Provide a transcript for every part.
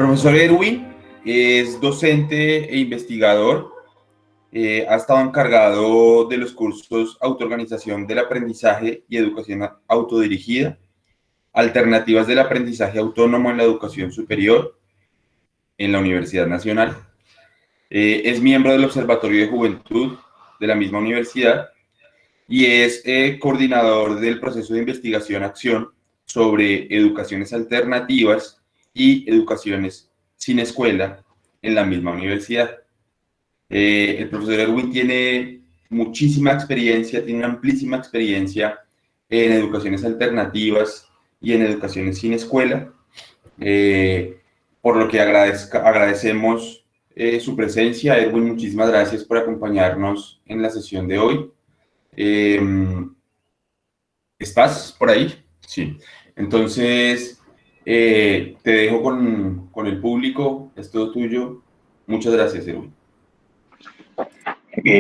Profesor Erwin es docente e investigador. Ha estado encargado de los cursos Autoorganización del Aprendizaje y Educación Autodirigida, Alternativas del Aprendizaje Autónomo en la Educación Superior en la Universidad Nacional. Es miembro del Observatorio de Juventud de la misma universidad y es coordinador del proceso de investigación-acción sobre educaciones alternativas y educaciones sin escuela en la misma universidad. El profesor Erwin tiene muchísima experiencia, tiene una amplísima experiencia en educaciones alternativas y en educaciones sin escuela, por lo que agradecemos su presencia. Erwin, muchísimas gracias por acompañarnos en la sesión de hoy. ¿Estás por ahí? Sí. Entonces, te dejo con el público, es todo tuyo. Muchas gracias, Erwin.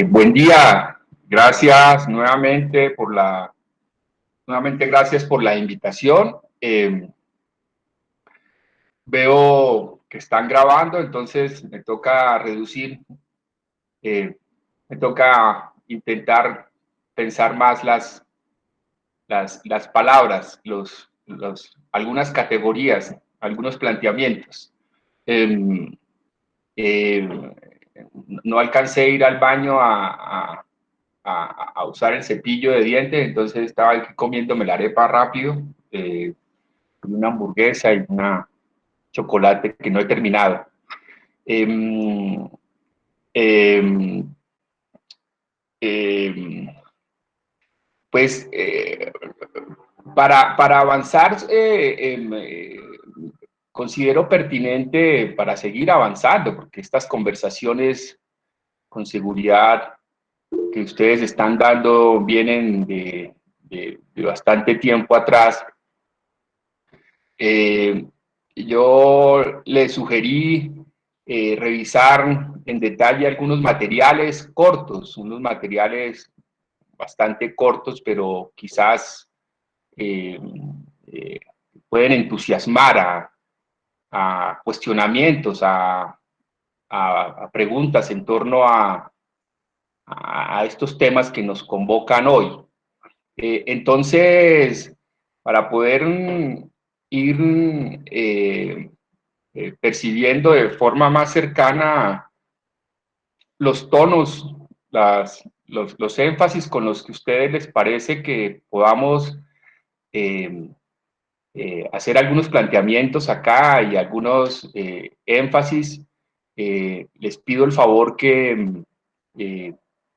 Buen día, gracias nuevamente gracias por la invitación. Veo que están grabando, entonces me toca reducir, me toca intentar pensar más las palabras, algunas categorías, algunos planteamientos. No alcancé a ir al baño a usar el cepillo de dientes, entonces estaba aquí comiéndome la arepa rápido, una hamburguesa y una chocolate que no he terminado. Pues para avanzar, considero pertinente para seguir avanzando, porque estas conversaciones con seguridad que ustedes están dando vienen de bastante tiempo atrás. Yo les sugerí revisar en detalle algunos materiales cortos, unos materiales bastante cortos, pero quizás pueden entusiasmar a cuestionamientos, a preguntas en torno a estos temas que nos convocan hoy. Entonces, para poder ir percibiendo de forma más cercana los tonos, los énfasis con los que a ustedes les parece que podamos hacer algunos planteamientos acá y algunos énfasis, les pido el favor que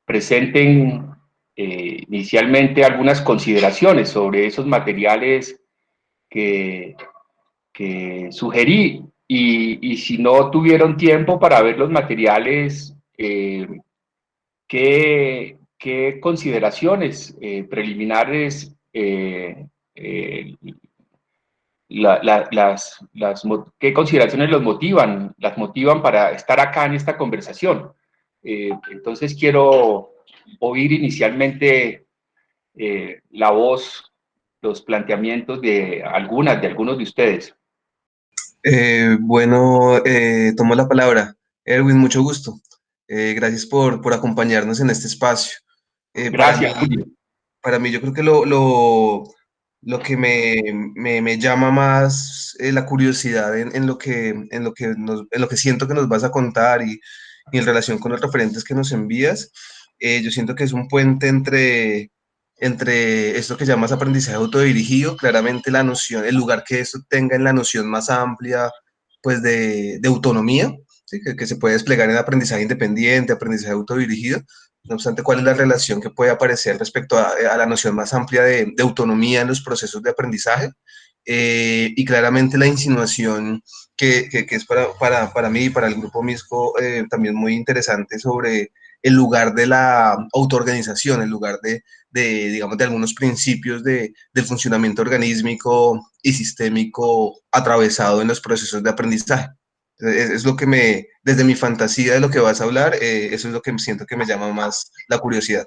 presenten inicialmente algunas consideraciones sobre esos materiales que sugerí, y si no tuvieron tiempo para ver los materiales, ¿qué consideraciones preliminares qué consideraciones las motivan para estar acá en esta conversación? Entonces quiero oír inicialmente la voz, los planteamientos de algunos de ustedes. Bueno, tomo la palabra. Erwin, mucho gusto. Gracias por acompañarnos en este espacio. Gracias, Julio. Para mí yo creo que lo que me llama más la curiosidad en lo que siento que nos vas a contar y en relación con los referentes que nos envías, yo siento que es un puente entre esto que llamas aprendizaje autodirigido, claramente la noción, el lugar que esto tenga en la noción más amplia, pues de autonomía, ¿sí? Que se puede desplegar en aprendizaje independiente, aprendizaje autodirigido. No obstante, ¿cuál es la relación que puede aparecer respecto a la noción más amplia de autonomía en los procesos de aprendizaje? Y claramente la insinuación que es para mí y para el grupo MISCO también muy interesante sobre el lugar de la autoorganización, el lugar digamos, de algunos principios del funcionamiento organísmico y sistémico atravesado en los procesos de aprendizaje. Es lo que desde mi fantasía de lo que vas a hablar, eso es lo que siento que me llama más la curiosidad.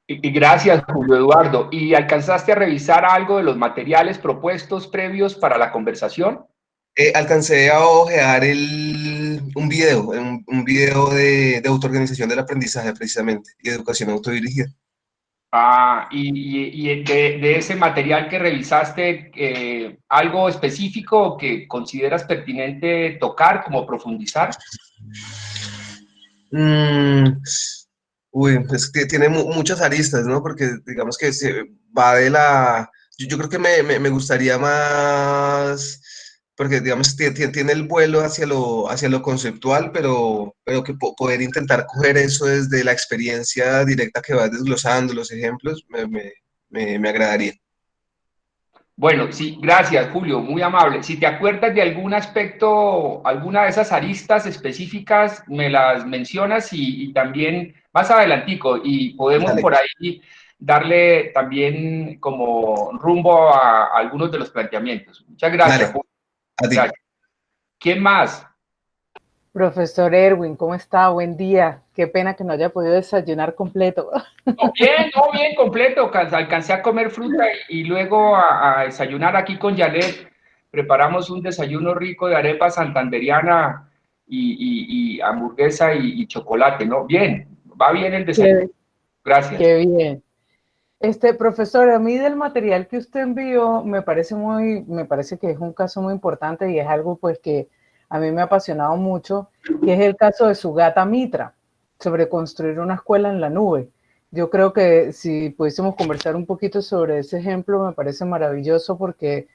Y gracias, Julio Eduardo. ¿Y alcanzaste a revisar algo de los materiales propuestos previos para la conversación? Alcancé a ojear un video de autoorganización del aprendizaje precisamente y educación autodirigida. Y de ese material que revisaste, ¿algo específico que consideras pertinente tocar, como profundizar? Mm, uy, pues que tiene muchas aristas, ¿no? Porque digamos que se va de la... Yo creo que me gustaría más, porque digamos tiene el vuelo hacia lo conceptual, pero que poder intentar coger eso desde la experiencia directa que vas desglosando, los ejemplos, me agradaría. Bueno, sí, gracias, Julio, muy amable. Si te acuerdas de algún aspecto, alguna de esas aristas específicas, me las mencionas y también más adelantico y podemos Dale, por ahí darle también como rumbo a algunos de los planteamientos. Muchas gracias, dale, Julio. a ti. Gracias. ¿Quién más? Profesor Erwin, ¿cómo está? Buen día. Qué pena que no haya podido desayunar completo. No, bien, completo. Alcancé a comer fruta y luego a desayunar aquí con Janet. Preparamos un desayuno rico de arepa santanderiana y hamburguesa y chocolate, ¿no? Bien, va bien el desayuno. Qué, Gracias. qué bien. Profesor, a mí del material que usted envió me parece que es un caso muy importante y es algo pues que a mí me ha apasionado mucho, que es el caso de Sugata Mitra, sobre construir una escuela en la nube. Yo creo que si pudiésemos conversar un poquito sobre ese ejemplo, me parece maravilloso porque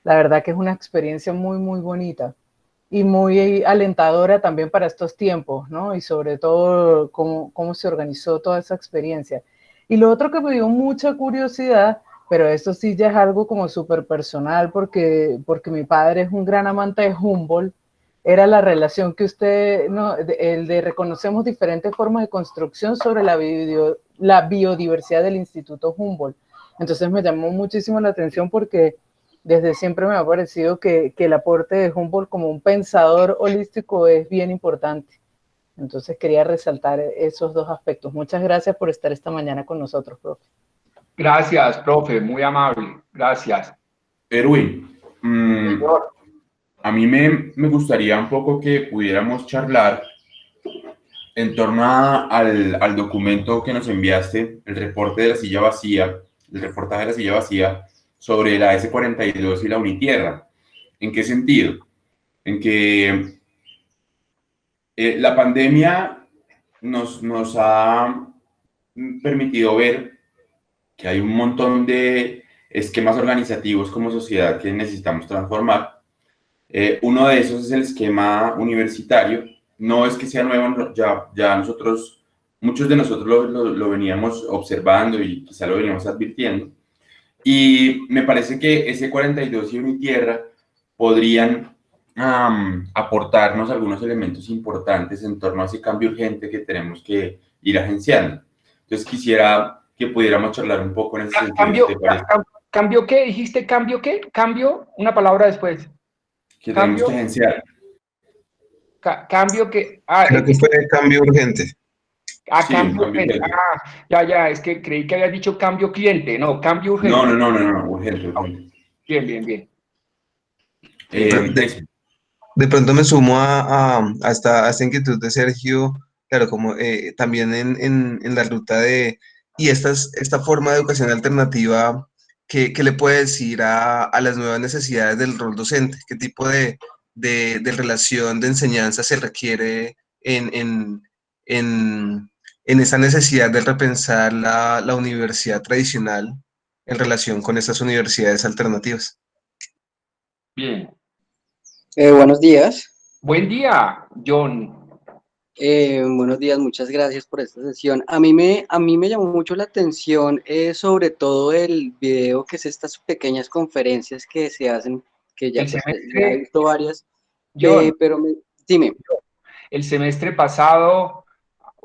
la verdad que es una experiencia muy, muy bonita y muy alentadora también para estos tiempos, ¿no? Y sobre todo cómo se organizó toda esa experiencia. Y lo otro que me dio mucha curiosidad, pero esto sí ya es algo como súper personal, porque mi padre es un gran amante de Humboldt, era la relación que usted, ¿no? El de reconocemos diferentes formas de construcción sobre la biodiversidad del Instituto Humboldt. Entonces me llamó muchísimo la atención porque desde siempre me ha parecido que el aporte de Humboldt como un pensador holístico es bien importante. Entonces quería resaltar esos dos aspectos. Muchas gracias por estar esta mañana con nosotros, profe. Gracias, profe, muy amable. Gracias. Erwin, a mí me gustaría un poco que pudiéramos charlar en torno al documento que nos enviaste, el reporte de la silla vacía, el reportaje de la silla vacía sobre la S-42 y la Unitierra. ¿En qué sentido? En que la pandemia nos ha permitido ver que hay un montón de esquemas organizativos como sociedad que necesitamos transformar. Uno de esos es el esquema universitario. No es que sea nuevo, ya nosotros, muchos de nosotros lo veníamos observando y quizá lo veníamos advirtiendo. Y me parece que S-42 y Unitierra podrían aportarnos algunos elementos importantes en torno a ese cambio urgente que tenemos que ir agenciando. Entonces quisiera que pudiéramos charlar un poco en ese sentido. ¿Cambio qué? ¿Dijiste cambio qué? Cambio, una palabra después. Que tenemos que agenciar. Cambio que... Creo que fue cambio urgente. Sí, cambio urgente. Ya, es que creí que habías dicho cambio cliente, no, cambio urgente. No, urgente. Bien. De pronto me sumo a esta inquietud de Sergio, claro, como también en la ruta y esta forma de educación alternativa, ¿qué le puede decir a las nuevas necesidades del rol docente? ¿Qué tipo de relación de enseñanza se requiere en esa necesidad de repensar la universidad tradicional en relación con estas universidades alternativas? Bien. Buenos días. Buen día, John. Buenos días, muchas gracias por esta sesión. A mí me llamó mucho la atención, sobre todo el video, que es estas pequeñas conferencias que se hacen, que ya, ya he visto varias, John, pero dime. El semestre pasado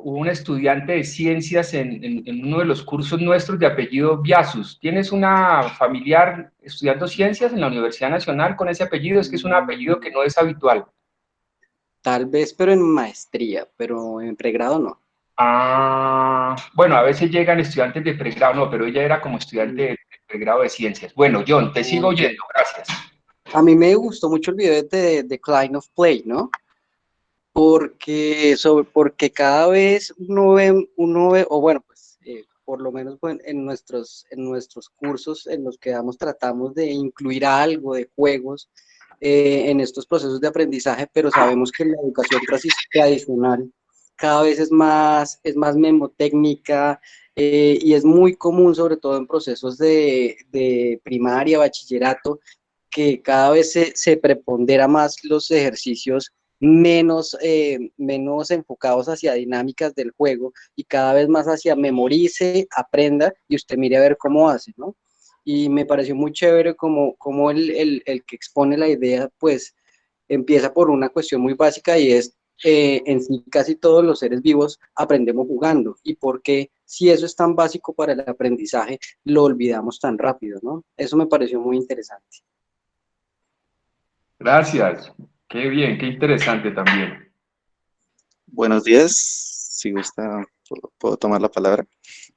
hubo un estudiante de ciencias en uno de los cursos nuestros de apellido Biasus. ¿Tienes una familiar estudiando ciencias en la Universidad Nacional con ese apellido? Es que es un apellido que no es habitual. Tal vez, pero en maestría, pero en pregrado no. Bueno, a veces llegan estudiantes de pregrado, no, pero ella era como estudiante de pregrado de ciencias. Bueno, John, te sigo oyendo, gracias. A mí me gustó mucho el video de Decline of Play, ¿no? Porque cada vez uno ve, o bueno, pues por lo menos bueno, en nuestros cursos en los que tratamos de incluir algo de juegos en estos procesos de aprendizaje, pero sabemos que la educación tradicional cada vez es más memotécnica y es muy común, sobre todo en procesos de primaria, bachillerato, que cada vez se prepondera más los ejercicios menos enfocados hacia dinámicas del juego y cada vez más hacia memorice, aprenda y usted mire a ver cómo hace, ¿no? Y me pareció muy chévere como el que expone la idea, pues empieza por una cuestión muy básica y es, en sí casi todos los seres vivos aprendemos jugando y por qué si eso es tan básico para el aprendizaje lo olvidamos tan rápido, ¿no? Eso me pareció muy interesante. Gracias. Qué bien, qué interesante también. Buenos días, si gusta, puedo tomar la palabra.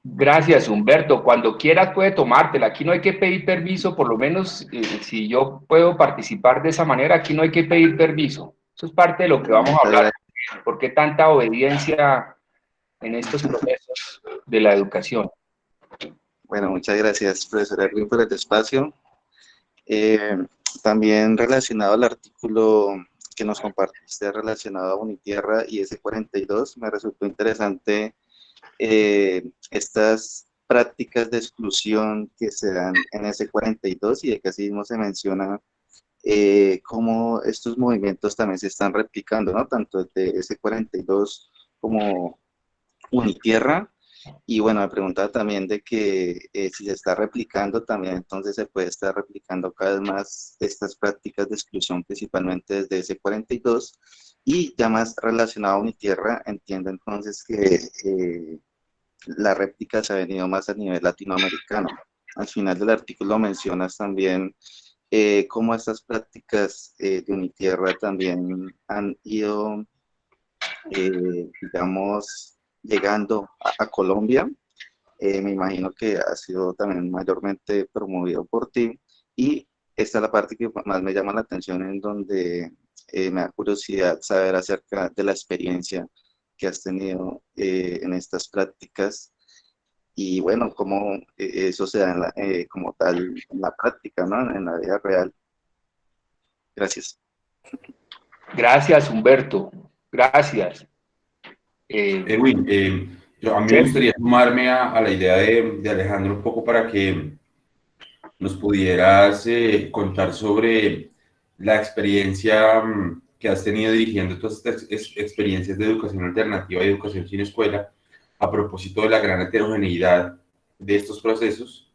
Gracias, Humberto. Cuando quieras puede tomártela. Aquí no hay que pedir permiso, por lo menos si yo puedo participar de esa manera, aquí no hay que pedir permiso. Eso es parte de lo que vamos a hablar. ¿Por qué tanta obediencia en estos procesos de la educación? Bueno, muchas gracias, profesor Erwin, por el espacio. También relacionado al artículo que nos compartiste relacionado a Unitierra y S42, me resultó interesante estas prácticas de exclusión que se dan en S42 y de que así mismo se menciona cómo estos movimientos también se están replicando, ¿no? Tanto de S42 como Unitierra. Y bueno, me preguntaba también de que si se está replicando también, entonces se puede estar replicando cada vez más estas prácticas de exclusión, principalmente desde S42, y ya más relacionado a Unitierra, entiendo entonces que la réplica se ha venido más a nivel latinoamericano. Al final del artículo mencionas también cómo estas prácticas de Unitierra también han ido, digamos, llegando a Colombia. Me imagino que ha sido también mayormente promovido por ti, y esta es la parte que más me llama la atención, en donde me da curiosidad saber acerca de la experiencia que has tenido en estas prácticas y bueno, cómo eso se da como tal en la práctica, ¿no? En la vida real. Gracias. Gracias, Humberto. Gracias. Erwin, a mí me gustaría sumarme a la idea de Alejandro un poco para que nos pudieras contar sobre la experiencia que has tenido dirigiendo todas estas experiencias de educación alternativa y educación sin escuela a propósito de la gran heterogeneidad de estos procesos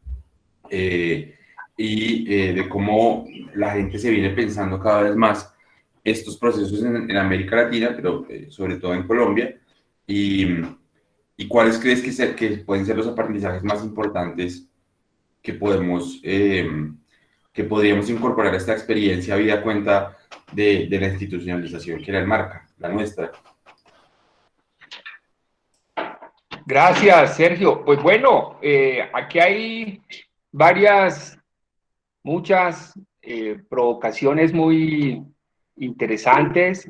y de cómo la gente se viene pensando cada vez más estos procesos en América Latina, pero sobre todo en Colombia. ¿Y cuáles crees que pueden ser los aprendizajes más importantes que podríamos incorporar a esta experiencia vida cuenta de la institucionalización que la enmarca, la nuestra? Gracias, Sergio. Pues bueno, aquí hay muchas provocaciones muy interesantes.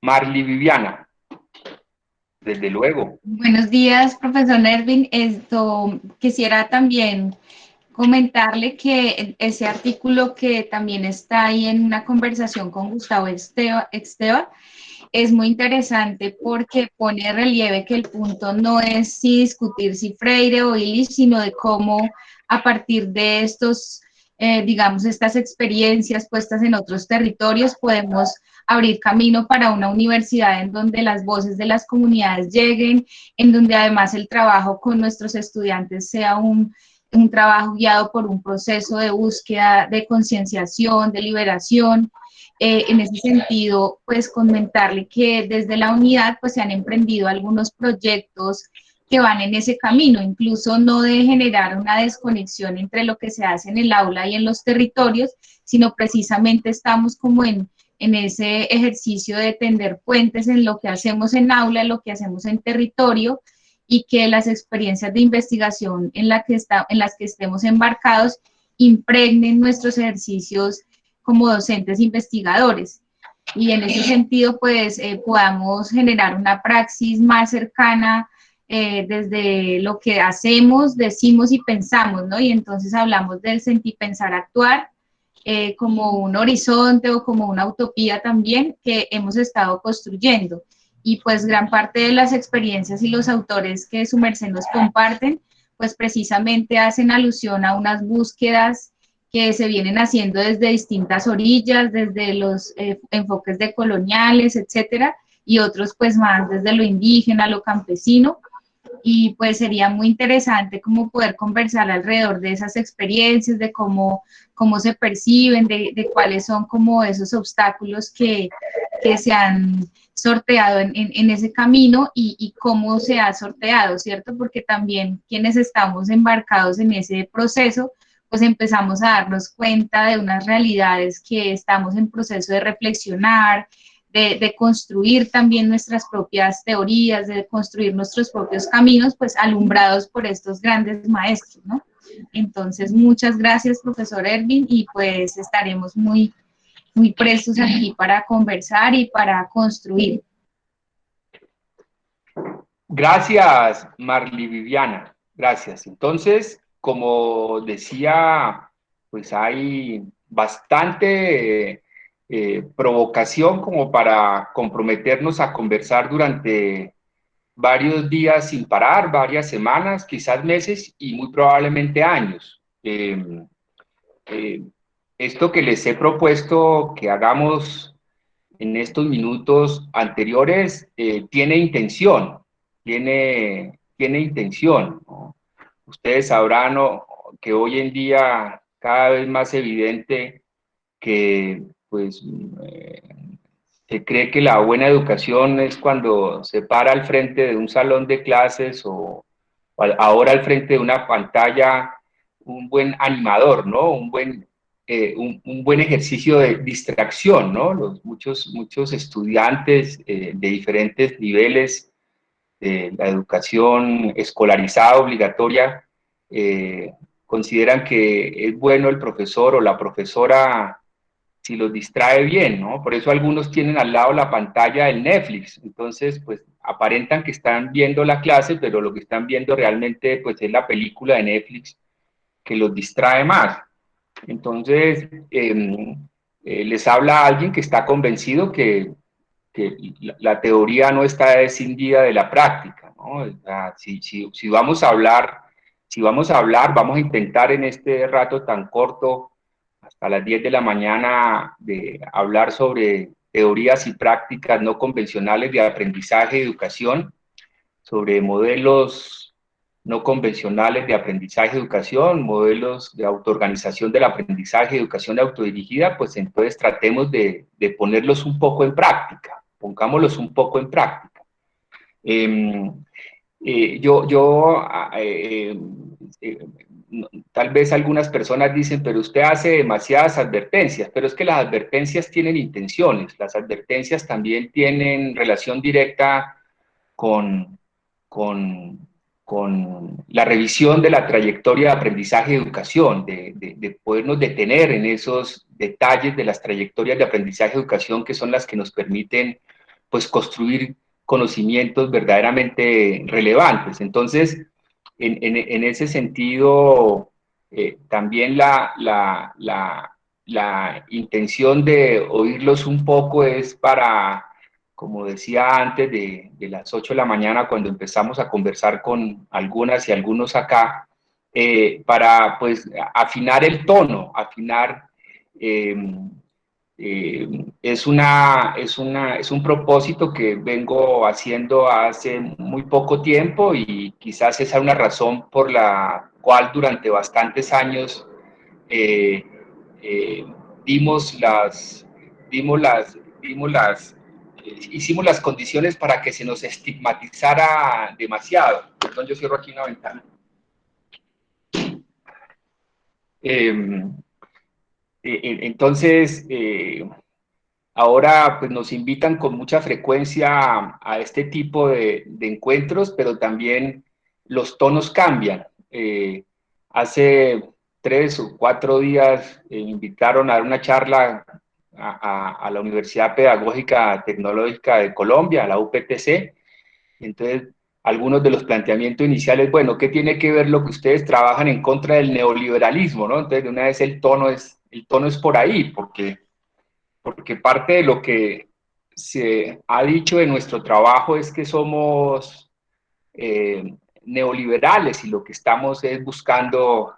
Marly Viviana, desde luego. Buenos días, profesor Erwin. Quisiera también comentarle que ese artículo que también está ahí en una conversación con Gustavo Exteva es muy interesante porque pone de relieve que el punto no es si discutir si Freire o Illich, sino de cómo a partir de estos, digamos, estas experiencias puestas en otros territorios podemos abrir camino para una universidad en donde las voces de las comunidades lleguen, en donde además el trabajo con nuestros estudiantes sea un trabajo guiado por un proceso de búsqueda, de concienciación, de liberación. En ese sentido, pues comentarle que desde la unidad pues se han emprendido algunos proyectos que van en ese camino, incluso no de generar una desconexión entre lo que se hace en el aula y en los territorios, sino precisamente estamos como en ese ejercicio de tender puentes en lo que hacemos en aula, en lo que hacemos en territorio, y que las experiencias de investigación en las que estemos embarcados impregnen nuestros ejercicios como docentes investigadores. Y en ese sentido, pues, podamos generar una praxis más cercana desde lo que hacemos, decimos y pensamos, ¿no? Y entonces hablamos del sentir, pensar, actuar, como un horizonte o como una utopía también que hemos estado construyendo. Y pues gran parte de las experiencias y los autores que su merced nos comparten, pues precisamente hacen alusión a unas búsquedas que se vienen haciendo desde distintas orillas, desde los enfoques decoloniales, etcétera, y otros pues más desde lo indígena, lo campesino, y pues sería muy interesante como poder conversar alrededor de esas experiencias, de cómo se perciben, de cuáles son como esos obstáculos que se han sorteado en ese camino y cómo se ha sorteado, ¿cierto? Porque también quienes estamos embarcados en ese proceso, pues empezamos a darnos cuenta de unas realidades que estamos en proceso de reflexionar, de construir también nuestras propias teorías, de construir nuestros propios caminos, pues alumbrados por estos grandes maestros, ¿no? Entonces, muchas gracias, profesor Ervin, y pues estaremos muy prestos aquí para conversar y para construir. Gracias, Marly Viviana, gracias. Entonces, como decía, pues hay bastante provocación como para comprometernos a conversar durante varios días sin parar, varias semanas, quizás meses y muy probablemente años. Esto que les he propuesto que hagamos en estos minutos anteriores tiene intención, tiene intención, ¿no? Ustedes sabrán, ¿no?, que hoy en día cada vez más evidente que pues se cree que la buena educación es cuando se para al frente de un salón de clases o ahora al frente de una pantalla un buen animador, ¿no? Un buen ejercicio de distracción, ¿no? Muchos estudiantes de diferentes niveles de la educación escolarizada obligatoria consideran que es bueno el profesor o la profesora si los distrae bien, ¿no? Por eso algunos tienen al lado la pantalla del Netflix, entonces pues aparentan que están viendo la clase, pero lo que están viendo realmente pues es la película de Netflix que los distrae más. Entonces les habla alguien que está convencido que la teoría no está escindida de la práctica, ¿no? O sea, si vamos a hablar, vamos a intentar en este rato tan corto hasta las 10 de la mañana de hablar sobre teorías y prácticas no convencionales de aprendizaje y educación, sobre modelos no convencionales de aprendizaje y educación, modelos de autoorganización del aprendizaje y educación autodirigida, pues entonces tratemos de ponerlos un poco en práctica, pongámoslos un poco en práctica. Tal vez algunas personas dicen, pero usted hace demasiadas advertencias, pero es que las advertencias tienen intenciones, las advertencias también tienen relación directa con la revisión de la trayectoria de aprendizaje y educación, de podernos detener en esos detalles de las trayectorias de aprendizaje y educación que son las que nos permiten pues construir conocimientos verdaderamente relevantes. Entonces, en ese sentido, también la intención de oírlos un poco es para, como decía antes, de las 8 de la mañana, cuando empezamos a conversar con algunas y algunos acá, para pues afinar el tono, afinar... es un propósito que vengo haciendo hace muy poco tiempo y quizás esa es una razón por la cual durante bastantes años hicimos las condiciones para que se nos estigmatizara demasiado. Perdón, yo cierro aquí una ventana. Entonces, ahora pues nos invitan con mucha frecuencia a este tipo de encuentros, pero también los tonos cambian. Hace 3 o 4 días me invitaron a dar una charla a la Universidad Pedagógica Tecnológica de Colombia, a la UPTC. Entonces, algunos de los planteamientos iniciales, bueno, ¿qué tiene que ver lo que ustedes trabajan en contra del neoliberalismo, ¿no? Entonces, de una vez el tono es por ahí, porque parte de lo que se ha dicho de nuestro trabajo es que somos neoliberales y lo que estamos es buscando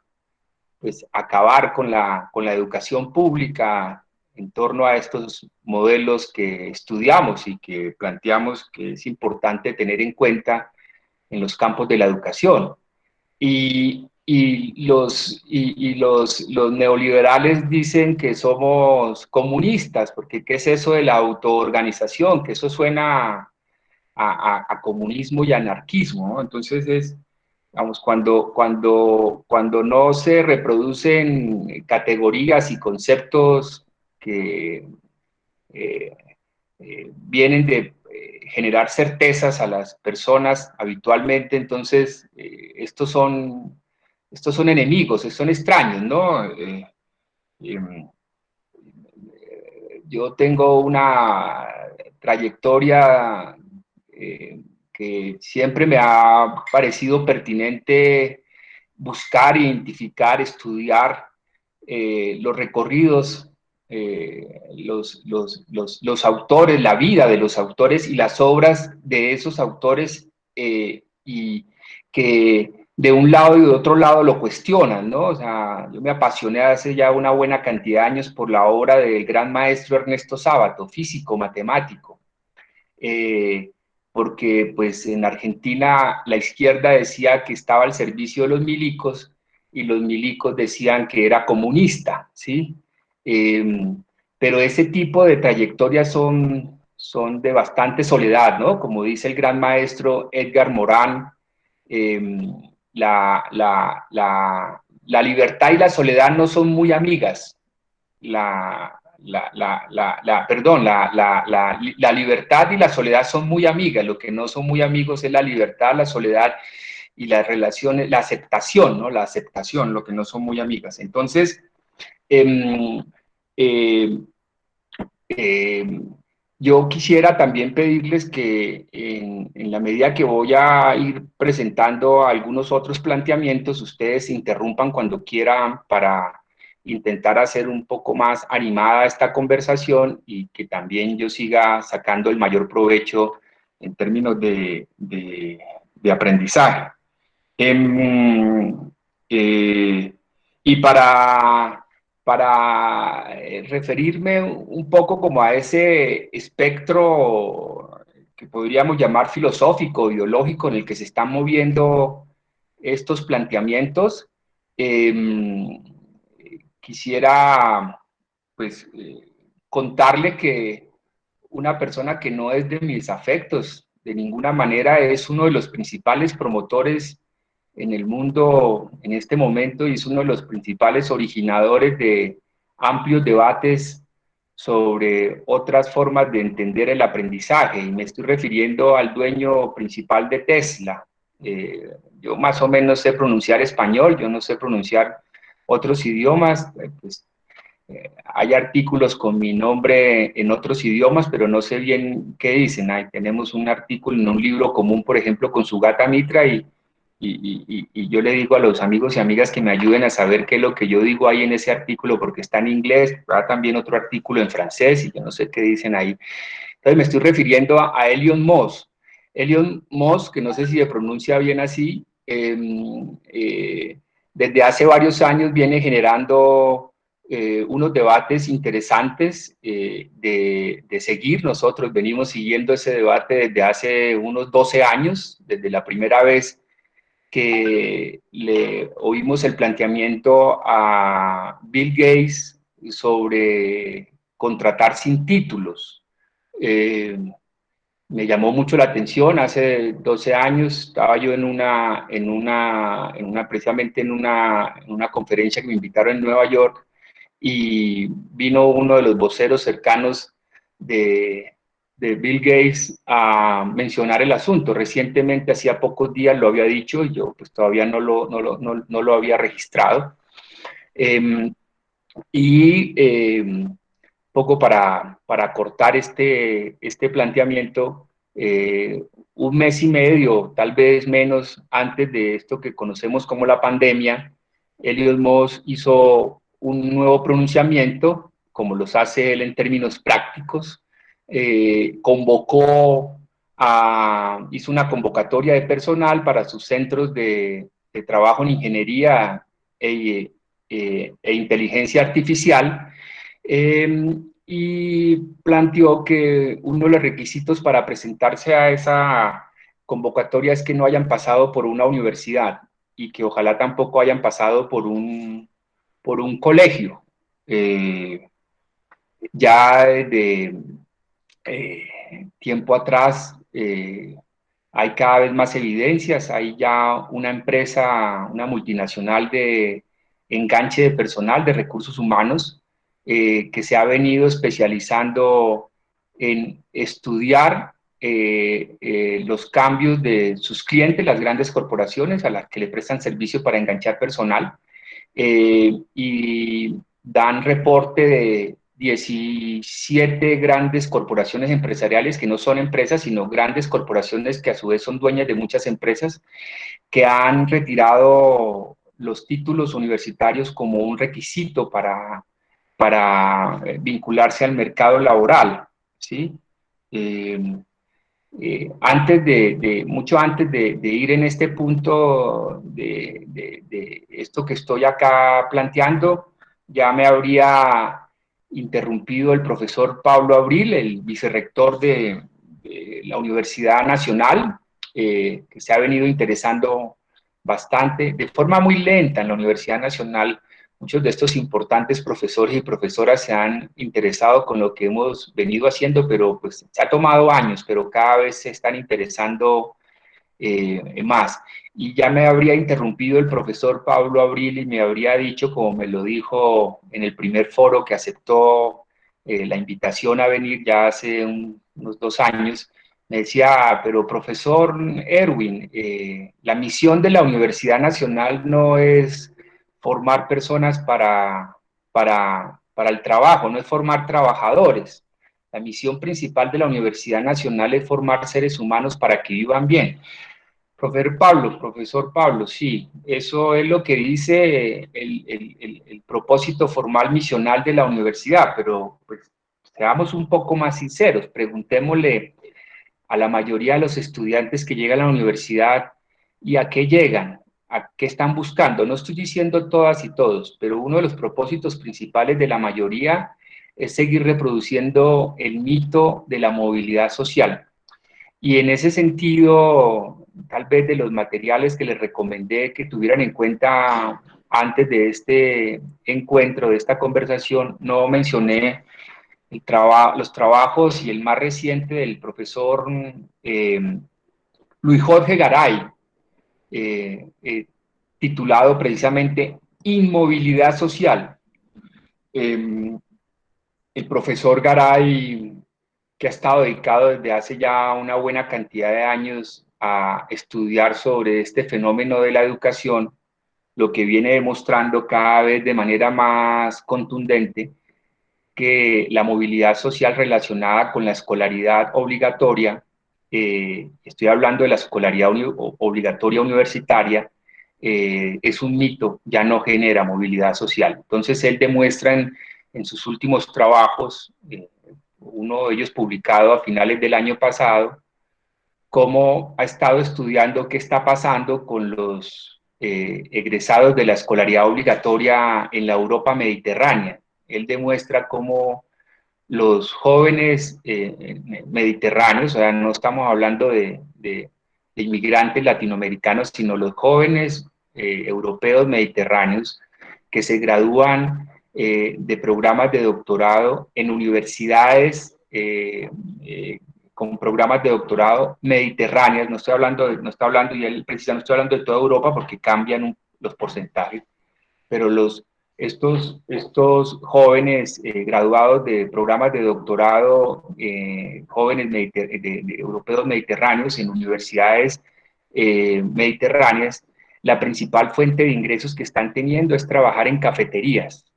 pues acabar con la educación pública en torno a estos modelos que estudiamos y que planteamos que es importante tener en cuenta en los campos de la educación. Los neoliberales dicen que somos comunistas, porque ¿qué es eso de la autoorganización? Que eso suena a comunismo y anarquismo, ¿no? Entonces vamos, cuando no se reproducen categorías y conceptos que vienen de generar certezas a las personas habitualmente, entonces estos son enemigos, son extraños, ¿no? Yo tengo una trayectoria que siempre me ha parecido pertinente buscar, identificar, estudiar los recorridos, los autores, la vida de los autores y las obras de esos autores y que de un lado y de otro lado lo cuestionan, ¿no? O sea, yo me apasioné hace ya una buena cantidad de años por la obra del gran maestro Ernesto Sábato, físico, matemático, porque pues en Argentina la izquierda decía que estaba al servicio de los milicos y los milicos decían que era comunista, ¿sí? Pero ese tipo de trayectorias son de bastante soledad, ¿no? Como dice el gran maestro Edgar Morán, la libertad y la soledad no son muy amigas. La libertad y la soledad son muy amigas. Lo que no son muy amigos es la libertad, la soledad y las relaciones, la aceptación, ¿no? La aceptación, lo que no son muy amigas. Entonces, yo quisiera también pedirles que en la medida que voy a ir presentando algunos otros planteamientos, ustedes se interrumpan cuando quieran para intentar hacer un poco más animada esta conversación y que también yo siga sacando el mayor provecho en términos de aprendizaje. Y para referirme un poco como a ese espectro que podríamos llamar filosófico, ideológico, en el que se están moviendo estos planteamientos, quisiera pues contarle que una persona que no es de mis afectos de ninguna manera es uno de los principales promotores en el mundo en este momento y es uno de los principales originadores de amplios debates sobre otras formas de entender el aprendizaje, y me estoy refiriendo al dueño principal de Tesla. Yo más o menos sé pronunciar español, yo no sé pronunciar otros idiomas, pues, hay artículos con mi nombre en otros idiomas, pero no sé bien qué dicen. Ahí tenemos un artículo en un libro común, por ejemplo, con Sugata Mitra, y yo le digo a los amigos y amigas que me ayuden a saber qué es lo que yo digo ahí en ese artículo, porque está en inglés, va también otro artículo en francés, y yo no sé qué dicen ahí. Entonces me estoy refiriendo a Elon Musk. Elon Musk, que no sé si se pronuncia bien así, desde hace varios años viene generando unos debates interesantes de seguir. Nosotros venimos siguiendo ese debate desde hace unos 12 años, desde la primera vez que le oímos el planteamiento a Bill Gates sobre contratar sin títulos. Me llamó mucho la atención. Hace 12 años estaba yo precisamente en una conferencia que me invitaron en Nueva York, y vino uno de los voceros cercanos de Bill Gates a mencionar el asunto. Recientemente, hacía pocos días lo había dicho, y yo pues todavía no lo había registrado. Poco para cortar este planteamiento, un mes y medio, tal vez menos, antes de esto que conocemos como la pandemia, Elliot Moss hizo un nuevo pronunciamiento, como los hace él en términos prácticos, hizo una convocatoria de personal para sus centros de trabajo en ingeniería e inteligencia artificial, y planteó que uno de los requisitos para presentarse a esa convocatoria es que no hayan pasado por una universidad y que ojalá tampoco hayan pasado por un colegio. Ya de tiempo atrás hay cada vez más evidencias, hay ya una empresa, una multinacional de enganche de personal, de recursos humanos, que se ha venido especializando en estudiar los cambios de sus clientes, las grandes corporaciones a las que le prestan servicio para enganchar personal, y dan reporte de 17 grandes corporaciones empresariales que no son empresas, sino grandes corporaciones que a su vez son dueñas de muchas empresas, que han retirado los títulos universitarios como un requisito para vincularse al mercado laboral, ¿sí? Mucho antes de ir en este punto de esto que estoy acá planteando, ya me habría interrumpido el profesor Pablo Abril, el vicerrector de la Universidad Nacional, que se ha venido interesando bastante, de forma muy lenta en la Universidad Nacional. Muchos de estos importantes profesores y profesoras se han interesado con lo que hemos venido haciendo, pero pues se ha tomado años, pero cada vez se están interesando más. Y ya me habría interrumpido el profesor Pablo Abril y me habría dicho, como me lo dijo en el primer foro que aceptó la invitación a venir ya hace unos 2 años, me decía, pero profesor Erwin, la misión de la Universidad Nacional no es formar personas para el trabajo, no es formar trabajadores. La misión principal de la Universidad Nacional es formar seres humanos para que vivan bien. Profesor Pablo, sí, eso es lo que dice el propósito formal misional de la universidad, pero pues seamos un poco más sinceros, preguntémosle a la mayoría de los estudiantes que llegan a la universidad y a qué llegan, a qué están buscando. No estoy diciendo todas y todos, pero uno de los propósitos principales de la mayoría es seguir reproduciendo el mito de la movilidad social. Y en ese sentido, tal vez de los materiales que les recomendé que tuvieran en cuenta antes de este encuentro, de esta conversación, no mencioné los trabajos y el más reciente del profesor Luis Jorge Garay, titulado precisamente Inmovilidad Social. El profesor Garay, que ha estado dedicado desde hace ya una buena cantidad de años a estudiar sobre este fenómeno de la educación, lo que viene demostrando cada vez de manera más contundente que la movilidad social relacionada con la escolaridad obligatoria, estoy hablando de la escolaridad obligatoria universitaria, es un mito, ya no genera movilidad social. Entonces él demuestra en sus últimos trabajos, uno de ellos publicado a finales del año pasado, cómo ha estado estudiando qué está pasando con los egresados de la escolaridad obligatoria en la Europa mediterránea. Él demuestra cómo los jóvenes mediterráneos, o sea, no estamos hablando de inmigrantes latinoamericanos, sino los jóvenes europeos mediterráneos que se gradúan de programas de doctorado en universidades con programas de doctorado mediterráneas, no estoy hablando, y él precisamente no estoy hablando de toda Europa porque cambian los porcentajes, pero estos jóvenes graduados de programas de doctorado, jóvenes europeos mediterráneos en universidades mediterráneas, la principal fuente de ingresos que están teniendo es trabajar en cafeterías.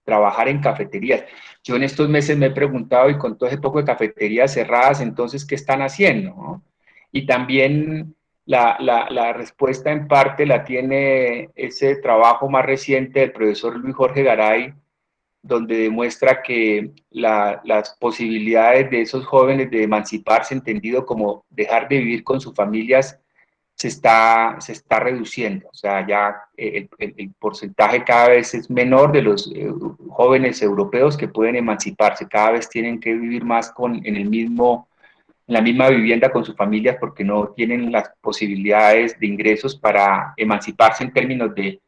Trabajar en cafeterías. Yo en estos meses me he preguntado, y con todo ese poco de cafeterías cerradas, entonces, ¿qué están haciendo? ¿No? Y también la respuesta en parte la tiene ese trabajo más reciente del profesor Luis Jorge Garay, donde demuestra que las posibilidades de esos jóvenes de emanciparse, entendido como dejar de vivir con sus familias, se está reduciendo. O sea, ya el porcentaje cada vez es menor de los jóvenes europeos que pueden emanciparse. Cada vez tienen que vivir más en la misma vivienda con sus familias porque no tienen las posibilidades de ingresos para emanciparse en términos de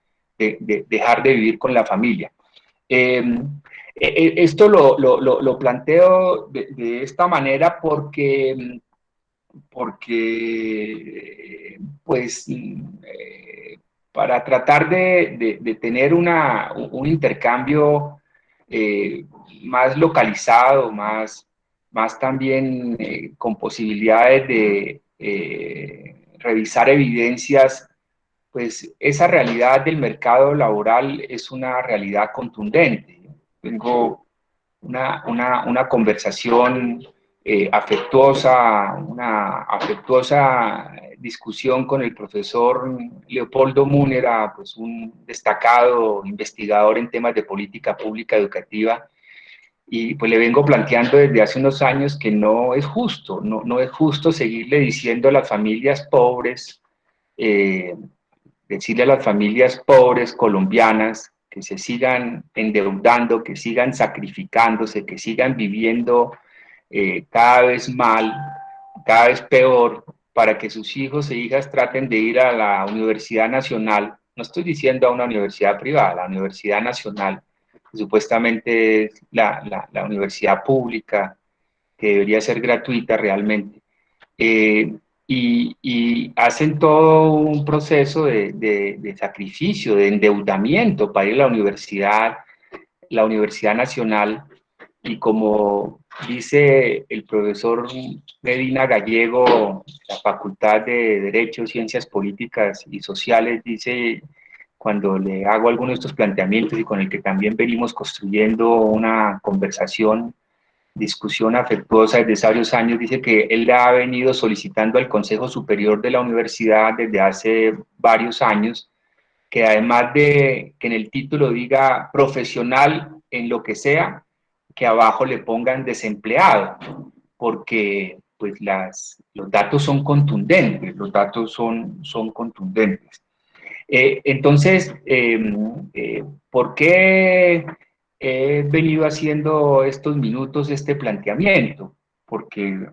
dejar de vivir con la familia. Esto lo planteo de esta manera porque pues, para tratar de tener un intercambio más localizado, más también con posibilidades de revisar evidencias, pues esa realidad del mercado laboral es una realidad contundente. Tengo una conversación afectuosa, una afectuosa discusión con el profesor Leopoldo Múnera, pues un destacado investigador en temas de política pública educativa, y pues le vengo planteando desde hace unos años que no es justo, no es justo seguirle diciendo a las familias pobres, decirle a las familias pobres colombianas que se sigan endeudando, que sigan sacrificándose, que sigan viviendo cada vez mal, cada vez peor, para que sus hijos e hijas traten de ir a la Universidad Nacional. No estoy diciendo a una universidad privada, la Universidad Nacional, que supuestamente es la universidad pública, que debería ser gratuita realmente. Y hacen todo un proceso de sacrificio, de endeudamiento para ir a la Universidad Nacional, y como dice el profesor Medina Gallego, la Facultad de Derecho, Ciencias Políticas y Sociales, dice, cuando le hago algunos de estos planteamientos y con el que también venimos construyendo una conversación, discusión afectuosa desde varios años, dice que él ha venido solicitando al Consejo Superior de la Universidad desde hace varios años que además de que en el título diga profesional en lo que sea, que abajo le pongan desempleado, porque pues los datos son contundentes, los datos son contundentes. Entonces, ¿por qué he venido haciendo estos minutos este planteamiento? Porque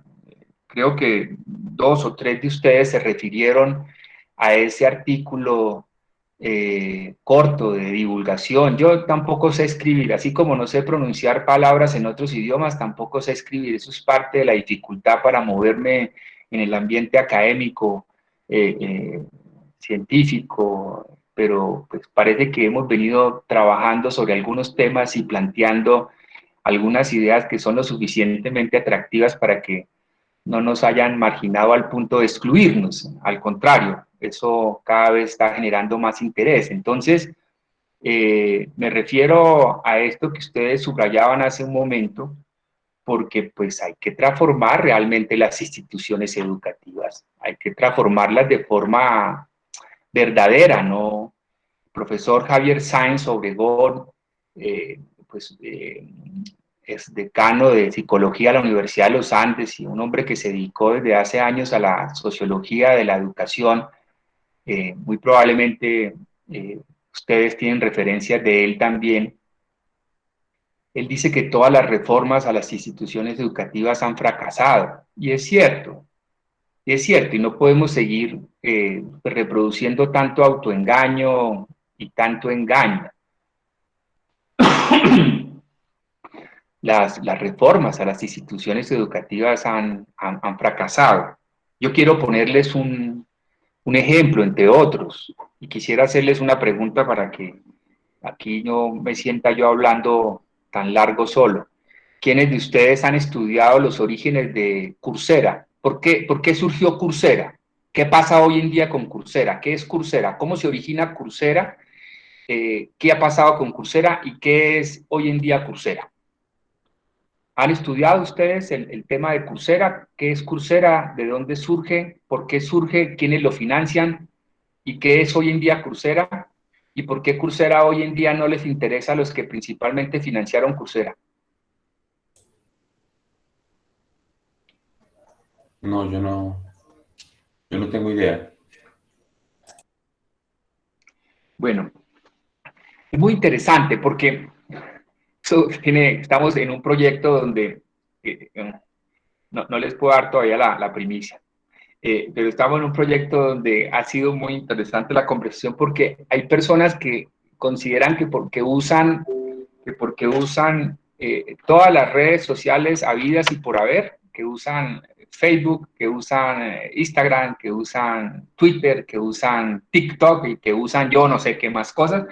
creo que 2 o 3 de ustedes se refirieron a ese artículo corto de divulgación. Yo tampoco sé escribir, así como no sé pronunciar palabras en otros idiomas, tampoco sé escribir. Eso es parte de la dificultad para moverme en el ambiente académico, científico, pero pues parece que hemos venido trabajando sobre algunos temas y planteando algunas ideas que son lo suficientemente atractivas para que no nos hayan marginado al punto de excluirnos. Al contrario, eso cada vez está generando más interés. Entonces, me refiero a esto que ustedes subrayaban hace un momento, porque pues hay que transformar realmente las instituciones educativas, hay que transformarlas de forma verdadera, ¿no? El profesor Javier Sáenz Obregón, es decano de Psicología de la Universidad de los Andes y un hombre que se dedicó desde hace años a la sociología de la educación. Muy probablemente ustedes tienen referencias de él también. Él dice que todas las reformas a las instituciones educativas han fracasado, y es cierto, y no podemos seguir reproduciendo tanto autoengaño y tanto engaño. Las reformas a las instituciones educativas han fracasado. Yo quiero ponerles un ejemplo, entre otros, y quisiera hacerles una pregunta para que aquí no me sienta yo hablando tan largo solo. ¿Quiénes de ustedes han estudiado los orígenes de Coursera? ¿Por qué surgió Coursera? ¿Qué pasa hoy en día con Coursera? ¿Qué es Coursera? ¿Cómo se origina Coursera? ¿Qué ha pasado con Coursera y qué es hoy en día Coursera? ¿Han estudiado ustedes el tema de Coursera? ¿Qué es Coursera? ¿De dónde surge? ¿Por qué surge? ¿Quiénes lo financian? ¿Y qué es hoy en día Coursera? ¿Y por qué Coursera hoy en día no les interesa a los que principalmente financiaron Coursera? No, yo no tengo idea. Bueno, es muy interesante porque estamos en un proyecto donde no les puedo dar todavía la primicia, pero estamos en un proyecto donde ha sido muy interesante la conversación porque hay personas que consideran que porque usan todas las redes sociales habidas y por haber, que usan Facebook, que usan Instagram, que usan Twitter, que usan TikTok y que usan yo no sé qué más cosas,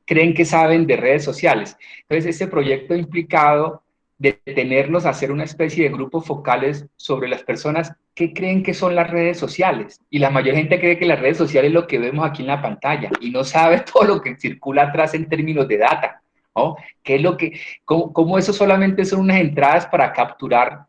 creen que saben de redes sociales. Entonces, este proyecto ha implicado detenernos a hacer una especie de grupos focales sobre las personas que creen que son las redes sociales. Y la mayor gente cree que las redes sociales es lo que vemos aquí en la pantalla y no sabe todo lo que circula atrás en términos de data, ¿no? ¿Qué es lo que, cómo eso solamente son unas entradas para capturar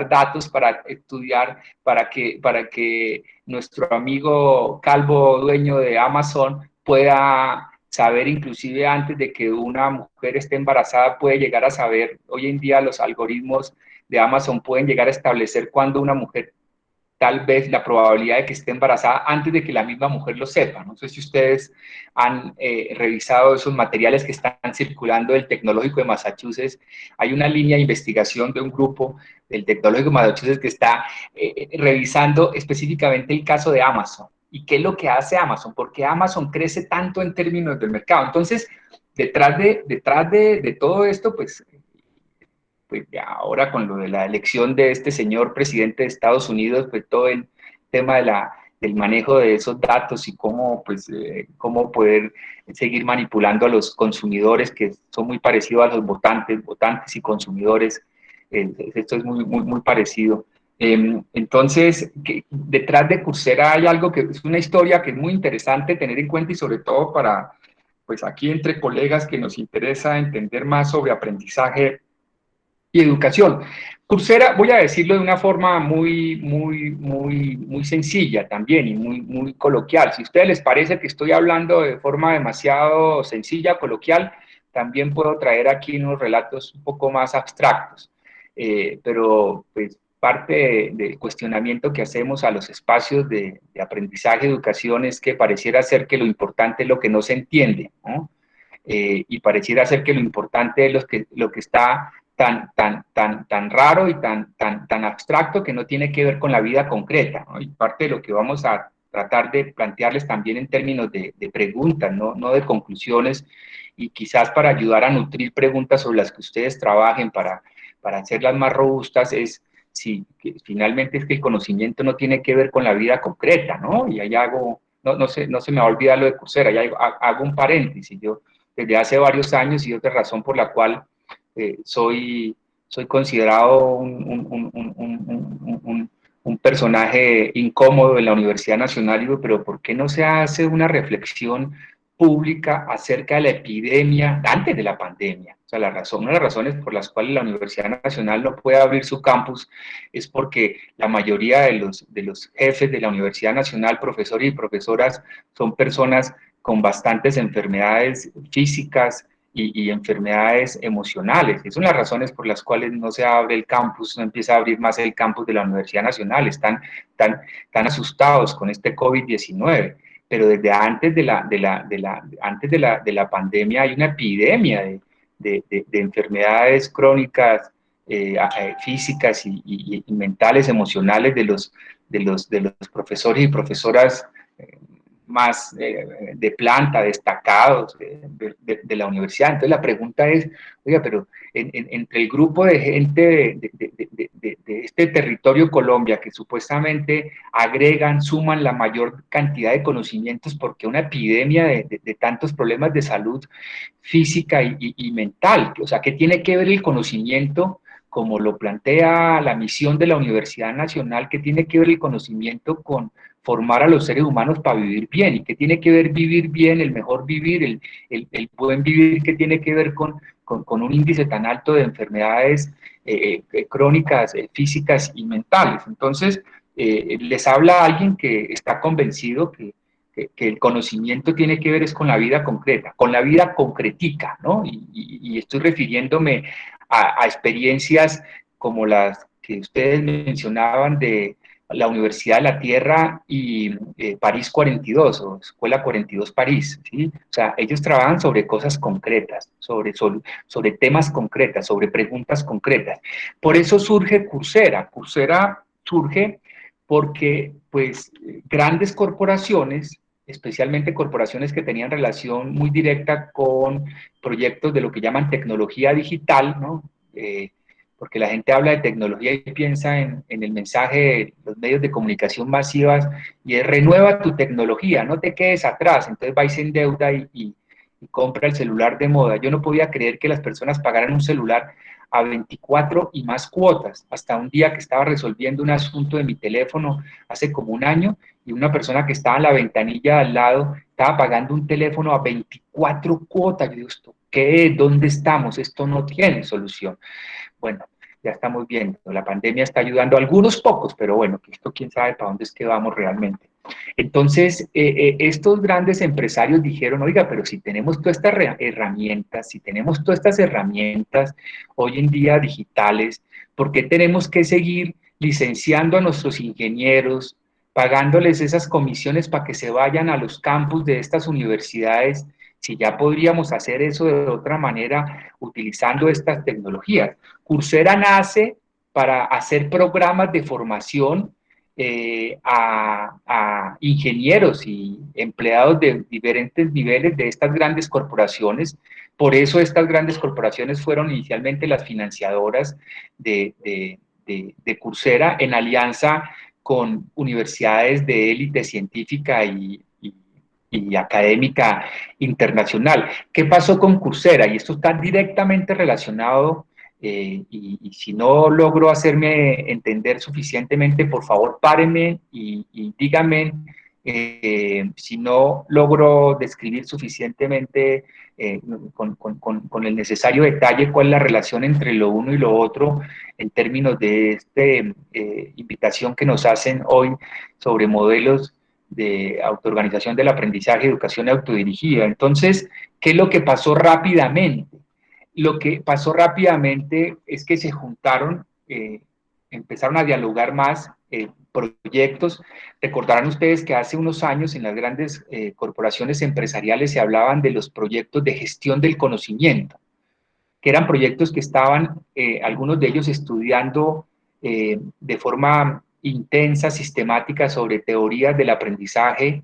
datos, para estudiar, para que nuestro amigo calvo dueño de Amazon pueda saber inclusive antes de que una mujer esté embarazada, puede llegar a saber, hoy en día los algoritmos de Amazon pueden llegar a establecer cuándo una mujer, tal vez la probabilidad de que esté embarazada antes de que la misma mujer lo sepa. No sé si ustedes han revisado esos materiales que están circulando del Tecnológico de Massachusetts. Hay una línea de investigación de un grupo del Tecnológico de Massachusetts que está revisando específicamente el caso de Amazon. ¿Y qué es lo que hace Amazon? ¿Por qué Amazon crece tanto en términos del mercado? Entonces, detrás de todo esto, pues ahora con lo de la elección de este señor presidente de Estados Unidos, pues todo el tema del manejo de esos datos y cómo, cómo poder seguir manipulando a los consumidores, que son muy parecidos a los votantes y consumidores. Esto es muy parecido. Entonces, detrás de Coursera hay algo que es una historia que es muy interesante tener en cuenta y sobre todo para, pues aquí entre colegas que nos interesa entender más sobre aprendizaje y educación. Coursera, voy a decirlo de una forma muy sencilla también y muy coloquial. Si a ustedes les parece que estoy hablando de forma demasiado sencilla, coloquial, también puedo traer aquí unos relatos un poco más abstractos. Pero pues parte del cuestionamiento que hacemos a los espacios de aprendizaje y educación es que pareciera ser que lo importante es lo que no se entiende, ¿no? Y pareciera ser que lo importante es lo que está tan raro y tan abstracto que no tiene que ver con la vida concreta, ¿no? Y parte de lo que vamos a tratar de plantearles también en términos de preguntas, no de conclusiones, y quizás para ayudar a nutrir preguntas sobre las que ustedes trabajen para hacerlas más robustas, es si finalmente es que el conocimiento no tiene que ver con la vida concreta, ¿no? Y ahí hago, no se me va a olvidar lo de Coursera, ya hago un paréntesis. Yo desde hace varios años, y otra razón por la cual soy considerado un personaje incómodo en la Universidad Nacional, digo, pero ¿por qué no se hace una reflexión pública acerca de la epidemia antes de la pandemia? O sea, una de las razones por las cuales la Universidad Nacional no puede abrir su campus es porque la mayoría de los jefes de la Universidad Nacional, profesores y profesoras, son personas con bastantes enfermedades físicas y enfermedades emocionales. Esas son las razones por las cuales no se abre el campus, no empieza a abrir más el campus de la Universidad Nacional. Están tan asustados con este COVID-19. Pero desde antes de la pandemia hay una epidemia de enfermedades crónicas, físicas y mentales, emocionales de los profesores y profesoras más de planta, destacados de la universidad. Entonces la pregunta es, oiga, pero entre el grupo de gente de este territorio Colombia que supuestamente agregan, suman la mayor cantidad de conocimientos, porque una epidemia de tantos problemas de salud física y mental, o sea, ¿qué tiene que ver el conocimiento como lo plantea la misión de la Universidad Nacional, que tiene que ver el conocimiento con formar a los seres humanos para vivir bien, y que tiene que ver vivir bien, el mejor vivir, el buen vivir, que tiene que ver con un índice tan alto de enfermedades crónicas, físicas y mentales. Entonces, les habla alguien que está convencido que el conocimiento tiene que ver es con la vida concreta, con la vida concretica, ¿no? Y estoy refiriéndome a experiencias como las que ustedes mencionaban de la Universidad de la Tierra y París 42 o Escuela 42 París, ¿sí? O sea, ellos trabajan sobre cosas concretas, sobre temas concretas, sobre preguntas concretas. Por eso surge Coursera. Coursera surge porque, pues, grandes corporaciones, especialmente corporaciones que tenían relación muy directa con proyectos de lo que llaman tecnología digital, ¿no? Porque la gente habla de tecnología y piensa en el mensaje de los medios de comunicación masivas, y es: renueva tu tecnología, no te quedes atrás. Entonces va y se endeuda y compra el celular de moda. Yo no podía creer que las personas pagaran un celular a 24 y más cuotas, hasta un día que estaba resolviendo un asunto de mi teléfono hace como un año, y una persona que estaba en la ventanilla al lado estaba pagando un teléfono a 24 cuotas. Yo digo, ¿esto qué es? ¿Dónde estamos? Esto no tiene solución. Bueno, ya estamos viendo, la pandemia está ayudando a algunos pocos, pero bueno, que esto quién sabe para dónde es que vamos realmente. Entonces, estos grandes empresarios dijeron: oiga, pero si tenemos todas estas herramientas, si tenemos todas estas herramientas hoy en día digitales, ¿por qué tenemos que seguir licenciando a nuestros ingenieros, pagándoles esas comisiones para que se vayan a los campus de estas universidades, si ya podríamos hacer eso de otra manera utilizando estas tecnologías? Coursera nace para hacer programas de formación a ingenieros y empleados de diferentes niveles de estas grandes corporaciones. Por eso estas grandes corporaciones fueron inicialmente las financiadoras de Coursera, en alianza con universidades de élite científica y académica internacional. ¿Qué pasó con Coursera? Y esto está directamente relacionado, y si no logro hacerme entender suficientemente, por favor párenme y díganme si no logro describir suficientemente con el necesario detalle cuál es la relación entre lo uno y lo otro en términos de esta invitación que nos hacen hoy sobre modelos de autoorganización del aprendizaje, educación autodirigida. Entonces, ¿qué es lo que pasó rápidamente? Lo que pasó rápidamente es que se juntaron, empezaron a dialogar más proyectos. Recordarán ustedes que hace unos años en las grandes corporaciones empresariales se hablaban de los proyectos de gestión del conocimiento, que eran proyectos que estaban, algunos de ellos estudiando de forma intensa, sistemática, sobre teorías del aprendizaje.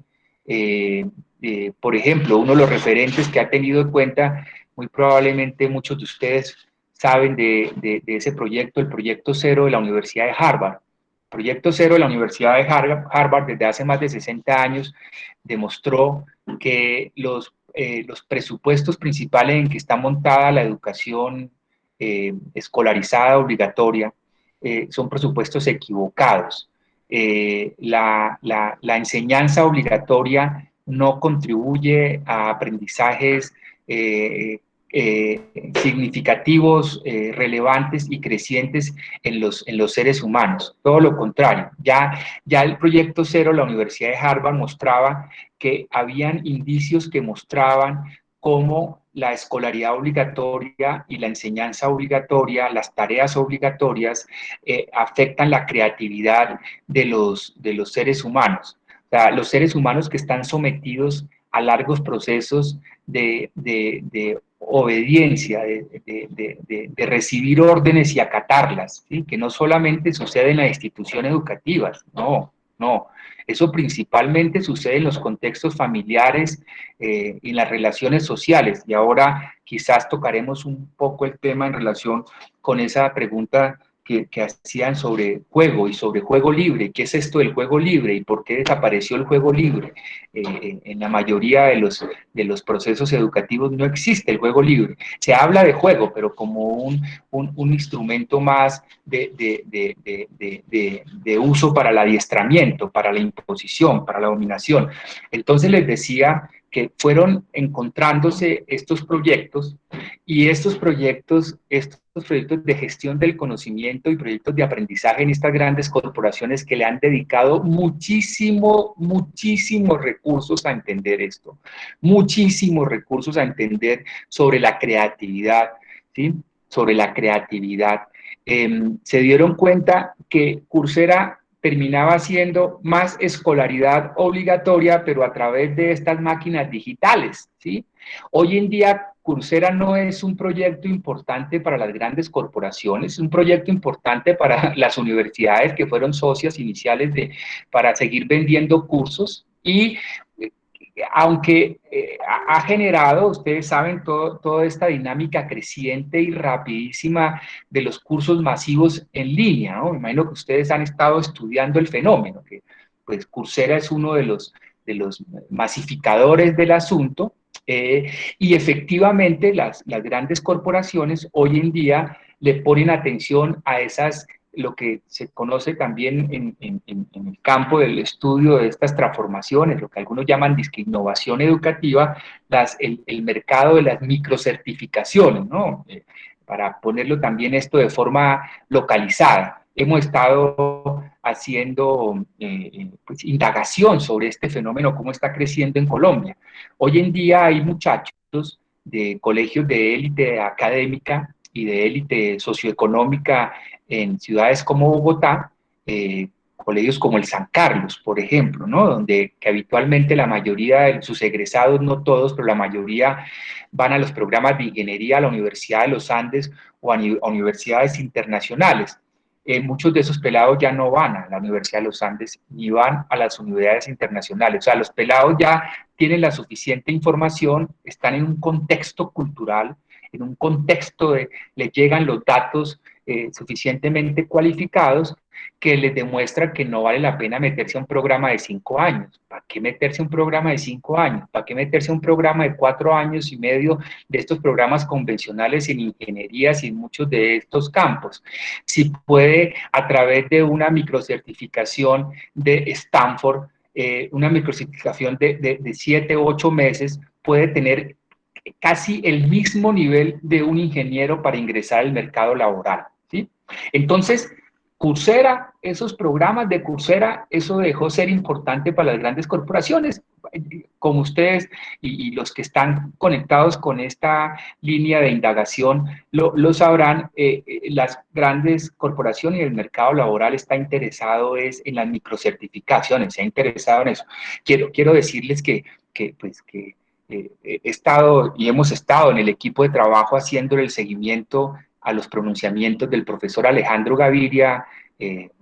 Por ejemplo, uno de los referentes que ha tenido en cuenta, muy probablemente muchos de ustedes saben de ese proyecto, el Proyecto Cero de la Universidad de Harvard. El Proyecto Cero de la Universidad de Harvard, desde hace más de 60 años, demostró que los presupuestos principales en que está montada la educación escolarizada obligatoria son presupuestos equivocados. La enseñanza obligatoria no contribuye a aprendizajes significativos, relevantes y crecientes en los seres humanos. Todo lo contrario, ya el Proyecto Cero de la Universidad de Harvard mostraba que habían indicios que mostraban cómo la escolaridad obligatoria y la enseñanza obligatoria, las tareas obligatorias, afectan la creatividad de los seres humanos. O sea, los seres humanos que están sometidos a largos procesos de obediencia, de recibir órdenes y acatarlas, ¿sí? Que no solamente sucede en las instituciones educativas, no. Eso principalmente sucede en los contextos familiares y en las relaciones sociales. Y ahora quizás tocaremos un poco el tema en relación con esa pregunta que hacían sobre juego y sobre juego libre. ¿Qué es esto del juego libre y por qué desapareció el juego libre? En la mayoría de los procesos educativos no existe el juego libre. Se habla de juego, pero como un instrumento más de uso para el adiestramiento, para la imposición, para la dominación. Entonces les decía que fueron encontrándose estos proyectos y estos proyectos de gestión del conocimiento y proyectos de aprendizaje en estas grandes corporaciones que le han dedicado muchísimos recursos a entender esto, muchísimos recursos a entender sobre la creatividad, ¿sí? Sobre la creatividad. Se dieron cuenta que Coursera terminaba siendo más escolaridad obligatoria, pero a través de estas máquinas digitales, ¿sí? Hoy en día, Coursera no es un proyecto importante para las grandes corporaciones, es un proyecto importante para las universidades que fueron socias iniciales para seguir vendiendo cursos y aunque ha generado, ustedes saben, toda esta dinámica creciente y rapidísima de los cursos masivos en línea, ¿no? Me imagino que ustedes han estado estudiando el fenómeno, que pues Coursera es uno de los masificadores del asunto, y efectivamente las grandes corporaciones hoy en día le ponen atención a esas, lo que se conoce también en el campo del estudio de estas transformaciones, lo que algunos llaman innovación educativa, el mercado de las microcertificaciones, ¿no? Para ponerlo también esto de forma localizada. Hemos estado haciendo pues, indagación sobre este fenómeno, cómo está creciendo en Colombia. Hoy en día hay muchachos de colegios de élite académica y de élite socioeconómica en ciudades como Bogotá, colegios como el San Carlos, por ejemplo, ¿no? Donde que habitualmente la mayoría de sus egresados, no todos, pero la mayoría van a los programas de ingeniería a la Universidad de los Andes o a universidades internacionales. Muchos de esos pelados ya no van a la Universidad de los Andes ni van a las universidades internacionales. O sea, los pelados ya tienen la suficiente información, están en un contexto cultural, en un contexto les llegan los datos suficientemente cualificados que les demuestra que no vale la pena meterse a un programa de 5 años. ¿Para qué meterse a un programa de 5 años? ¿Para qué meterse a un programa de 4 años y medio de estos programas convencionales en ingenierías y en muchos de estos campos? Si puede, a través de una microcertificación de Stanford, una microcertificación de 7 u 8 meses, puede tener casi el mismo nivel de un ingeniero para ingresar al mercado laboral, ¿sí? Entonces, Coursera, esos programas de Coursera, eso dejó ser importante para las grandes corporaciones, como ustedes y los que están conectados con esta línea de indagación lo sabrán. Las grandes corporaciones y el mercado laboral está interesado en las microcertificaciones, se ha interesado en eso. Quiero decirles que he estado y hemos estado en el equipo de trabajo haciendo el seguimiento a los pronunciamientos del profesor Alejandro Gaviria,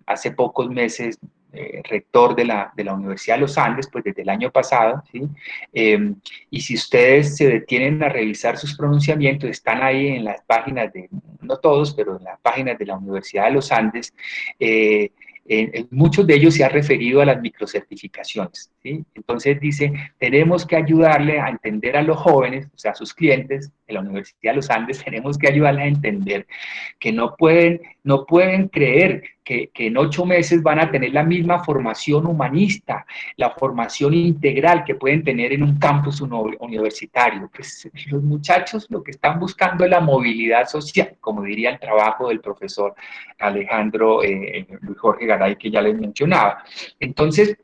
hace pocos meses rector de la Universidad de los Andes, pues desde el año pasado, ¿sí? Y si ustedes se detienen a revisar sus pronunciamientos, están ahí en las páginas no todos, pero en las páginas de la Universidad de los Andes, muchos de ellos se han referido a las microcertificaciones, ¿sí? Entonces dice, tenemos que ayudarle a entender a los jóvenes, o sea, a sus clientes de la Universidad de los Andes, tenemos que ayudarles a entender que no pueden creer que en 8 meses van a tener la misma formación humanista, la formación integral que pueden tener en un campus universitario. Pues los muchachos lo que están buscando es la movilidad social, como diría el trabajo del profesor Alejandro Luis Jorge Garay, que ya les mencionaba. Entonces,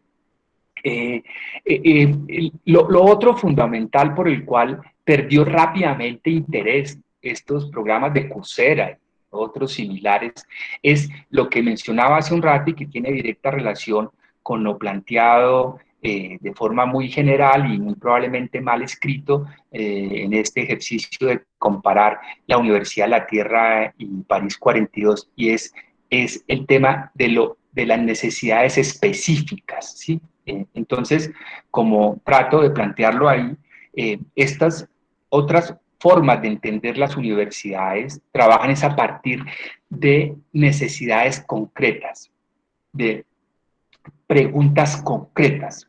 lo otro fundamental por el cual perdió rápidamente interés estos programas de Coursera, otros similares, es lo que mencionaba hace un rato y que tiene directa relación con lo planteado de forma muy general y muy probablemente mal escrito en este ejercicio de comparar la Universidad de la Tierra y París 42, y es el tema de las necesidades específicas, ¿sí? Entonces, como trato de plantearlo ahí, estas otras formas de entender las universidades trabajan es a partir de necesidades concretas, de preguntas concretas,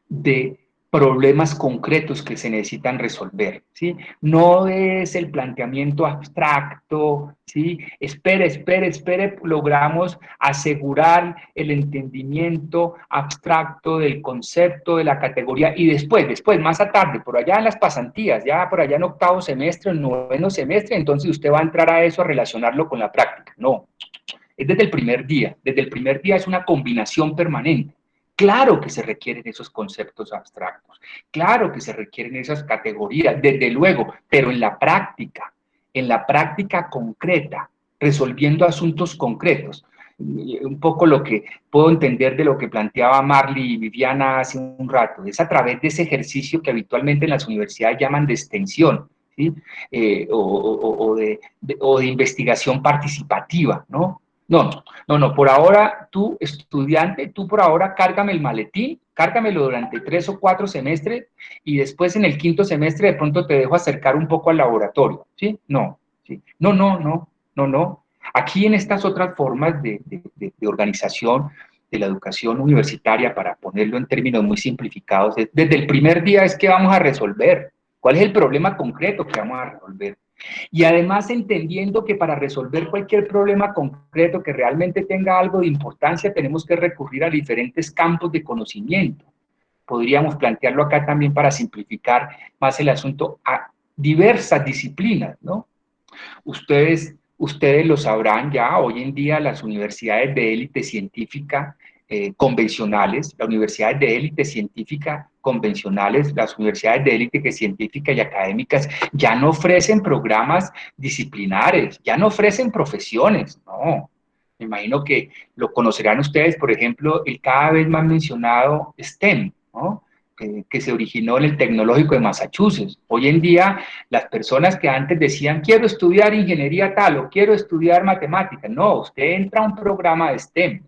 de problemas concretos que se necesitan resolver, ¿sí? No es el planteamiento abstracto, ¿sí? Espere, logramos asegurar el entendimiento abstracto del concepto, de la categoría, y después, más a tarde, por allá en las pasantías, ya por allá en octavo semestre, en noveno semestre, entonces usted va a entrar a eso, a relacionarlo con la práctica. No, es desde el primer día es una combinación permanente. Claro que se requieren esos conceptos abstractos, claro que se requieren esas categorías, desde luego, pero en la práctica concreta, resolviendo asuntos concretos. Un poco lo que puedo entender de lo que planteaba Marley y Viviana hace un rato, es a través de ese ejercicio que habitualmente en las universidades llaman de extensión, ¿sí? O de investigación participativa, ¿no? No, por ahora, tú, estudiante, tú por ahora cárgame el maletín, cárgamelo durante 3 o 4 semestres y después en el 5.º semestre de pronto te dejo acercar un poco al laboratorio, ¿sí? No, ¿sí? No. Aquí en estas otras formas de organización de la educación universitaria, para ponerlo en términos muy simplificados, desde el primer día es que vamos a resolver. ¿Cuál es el problema concreto que vamos a resolver? Y además entendiendo que para resolver cualquier problema concreto que realmente tenga algo de importancia, tenemos que recurrir a diferentes campos de conocimiento. Podríamos plantearlo acá también para simplificar más el asunto a diversas disciplinas, ¿no? Ustedes lo sabrán ya, hoy en día las universidades de élite científica convencionales, las universidades de élite científica convencionales, las universidades de élite científica y académicas ya no ofrecen programas disciplinares, ya no ofrecen profesiones, no. Me imagino que lo conocerán ustedes, por ejemplo, el cada vez más mencionado STEM, ¿no? Que se originó en el Tecnológico de Massachusetts. Hoy en día, las personas que antes decían, quiero estudiar ingeniería tal o quiero estudiar matemáticas, no, usted entra a un programa de STEM,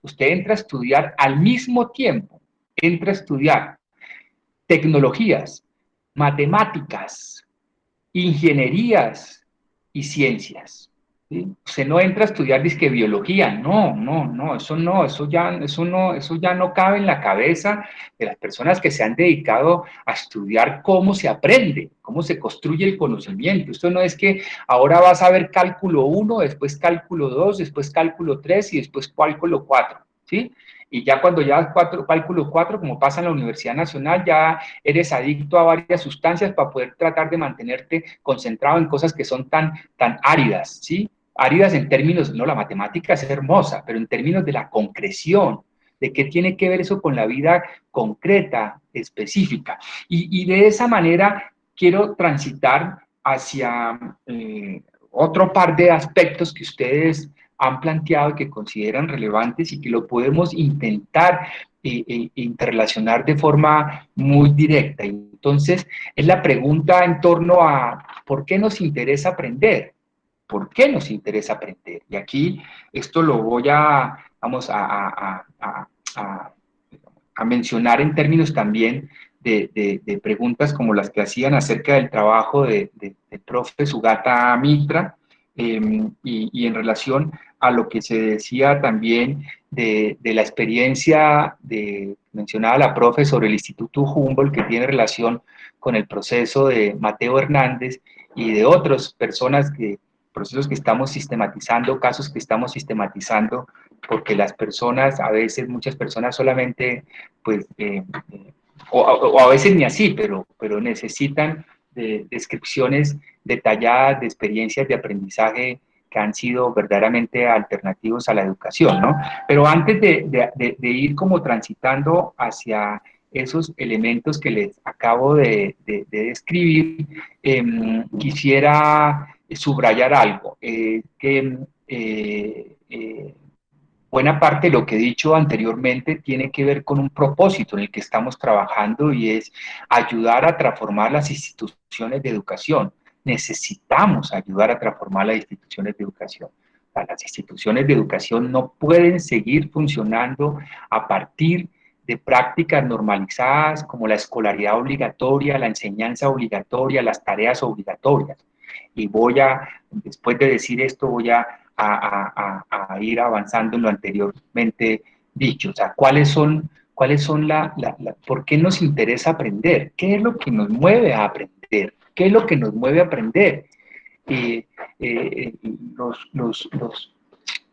usted entra a estudiar al mismo tiempo, entra a estudiar tecnologías, matemáticas, ingenierías y ciencias. ¿Sí? Usted no entra a estudiar disque biología, eso ya no cabe en la cabeza de las personas que se han dedicado a estudiar cómo se aprende, cómo se construye el conocimiento. Esto no es que ahora vas a ver cálculo 1, después cálculo 2, después cálculo 3 y después cálculo 4, ¿sí? Y ya cuando ya cálculo 4, como pasa en la Universidad Nacional, ya eres adicto a varias sustancias para poder tratar de mantenerte concentrado en cosas que son tan áridas, ¿sí? Áridas en términos, no, la matemática es hermosa, pero en términos de la concreción, de qué tiene que ver eso con la vida concreta, específica. Y de esa manera quiero transitar hacia otro par de aspectos que ustedes han planteado y que consideran relevantes y que lo podemos intentar interrelacionar de forma muy directa. Entonces, es la pregunta en torno a ¿por qué nos interesa aprender? ¿Por qué nos interesa aprender? Y aquí esto lo voy a mencionar en términos también de preguntas como las que hacían acerca del trabajo del profe Sugata Mitra, y en relación a lo que se decía también de la experiencia mencionaba la profe sobre el Instituto Humboldt, que tiene relación con el proceso de Mateo Hernández y de otras personas procesos que estamos sistematizando, casos que estamos sistematizando, porque las personas, muchas personas solamente, pues, o a veces ni así, pero necesitan de descripciones detalladas de experiencias de aprendizaje que han sido verdaderamente alternativos a la educación, ¿no? Pero antes de ir como transitando hacia esos elementos que les acabo de describir, quisiera subrayar algo, buena parte de lo que he dicho anteriormente tiene que ver con un propósito en el que estamos trabajando y es ayudar a transformar las instituciones de educación. Necesitamos ayudar a transformar las instituciones de educación. Las instituciones de educación no pueden seguir funcionando a partir de prácticas normalizadas como la escolaridad obligatoria, la enseñanza obligatoria, las tareas obligatorias. Y después de decir esto, voy a ir avanzando en lo anteriormente dicho. O sea, ¿cuáles son por qué nos interesa aprender? ¿Qué es lo que nos mueve a aprender? ¿Qué es lo que nos mueve a aprender?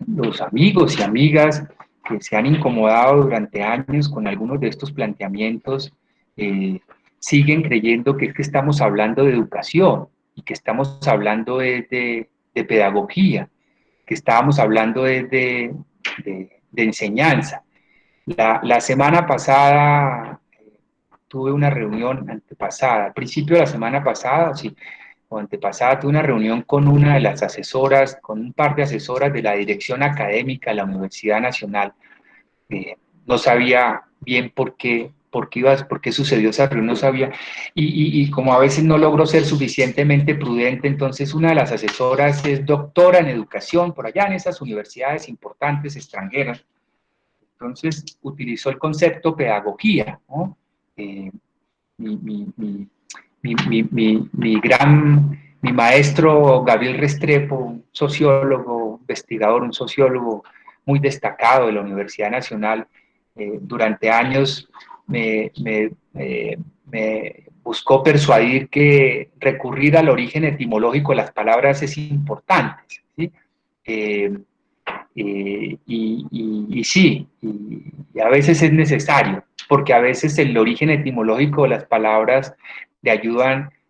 Los amigos y amigas que se han incomodado durante años con algunos de estos planteamientos siguen creyendo que es que estamos hablando de educación y que estamos hablando de pedagogía, que estábamos hablando de enseñanza. La semana pasada tuve una reunión antepasada, al principio de la semana pasada, sí, o antepasada, tuve una reunión con una de las asesoras, con un par de asesoras de la dirección académica de la Universidad Nacional. No sabía bien por qué sucedió esa reunión, no sabía, y como a veces no logro ser suficientemente prudente, entonces una de las asesoras es doctora en educación por allá en esas universidades importantes extranjeras. Entonces utilizó el concepto pedagogía, ¿no? Mi maestro Gabriel Restrepo, un sociólogo, investigador, un sociólogo muy destacado de la Universidad Nacional, durante años me buscó persuadir que recurrir al origen etimológico de las palabras es importante, ¿sí? Y sí, y a veces es necesario, porque a veces el origen etimológico de las palabras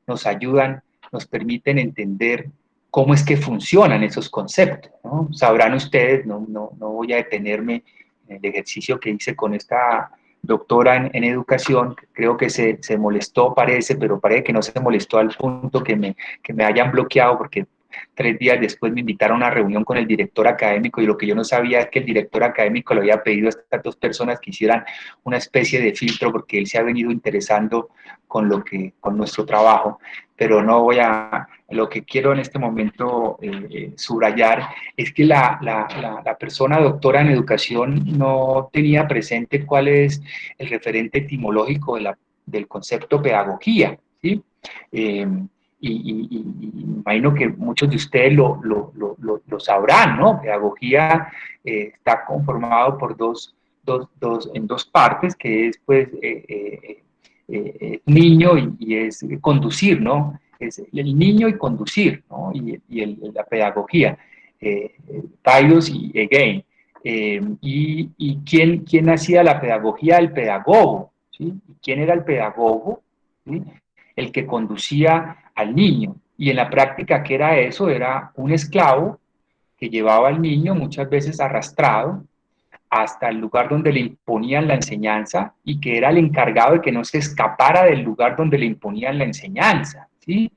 nos ayudan, nos permiten entender cómo es que funcionan esos conceptos, ¿no? Sabrán ustedes, no voy a detenerme en el ejercicio que hice con esta doctora en educación, creo que se molestó, pero parece que no se molestó al punto que me hayan bloqueado, porque 3 días después me invitaron a una reunión con el director académico y lo que yo no sabía es que el director académico le había pedido a estas 2 personas que hicieran una especie de filtro porque él se ha venido interesando con nuestro trabajo, pero lo que quiero en este momento subrayar es que la persona doctora en educación no tenía presente cuál es el referente etimológico del concepto pedagogía, ¿sí? Y imagino que muchos de ustedes lo sabrán, ¿no? Pedagogía está conformado por en dos partes, que es pues niño y es conducir, ¿no? Es el niño y conducir, ¿no? La pedagogía, Paidos y Again. ¿Y quién hacía la pedagogía? El pedagogo, ¿sí? ¿Quién era el pedagogo? ¿Sí? El que conducía al niño. Y en la práctica, ¿qué era eso? Era un esclavo que llevaba al niño muchas veces arrastrado hasta el lugar donde le imponían la enseñanza y que era el encargado de que no se escapara del lugar donde le imponían la enseñanza, ¿sí?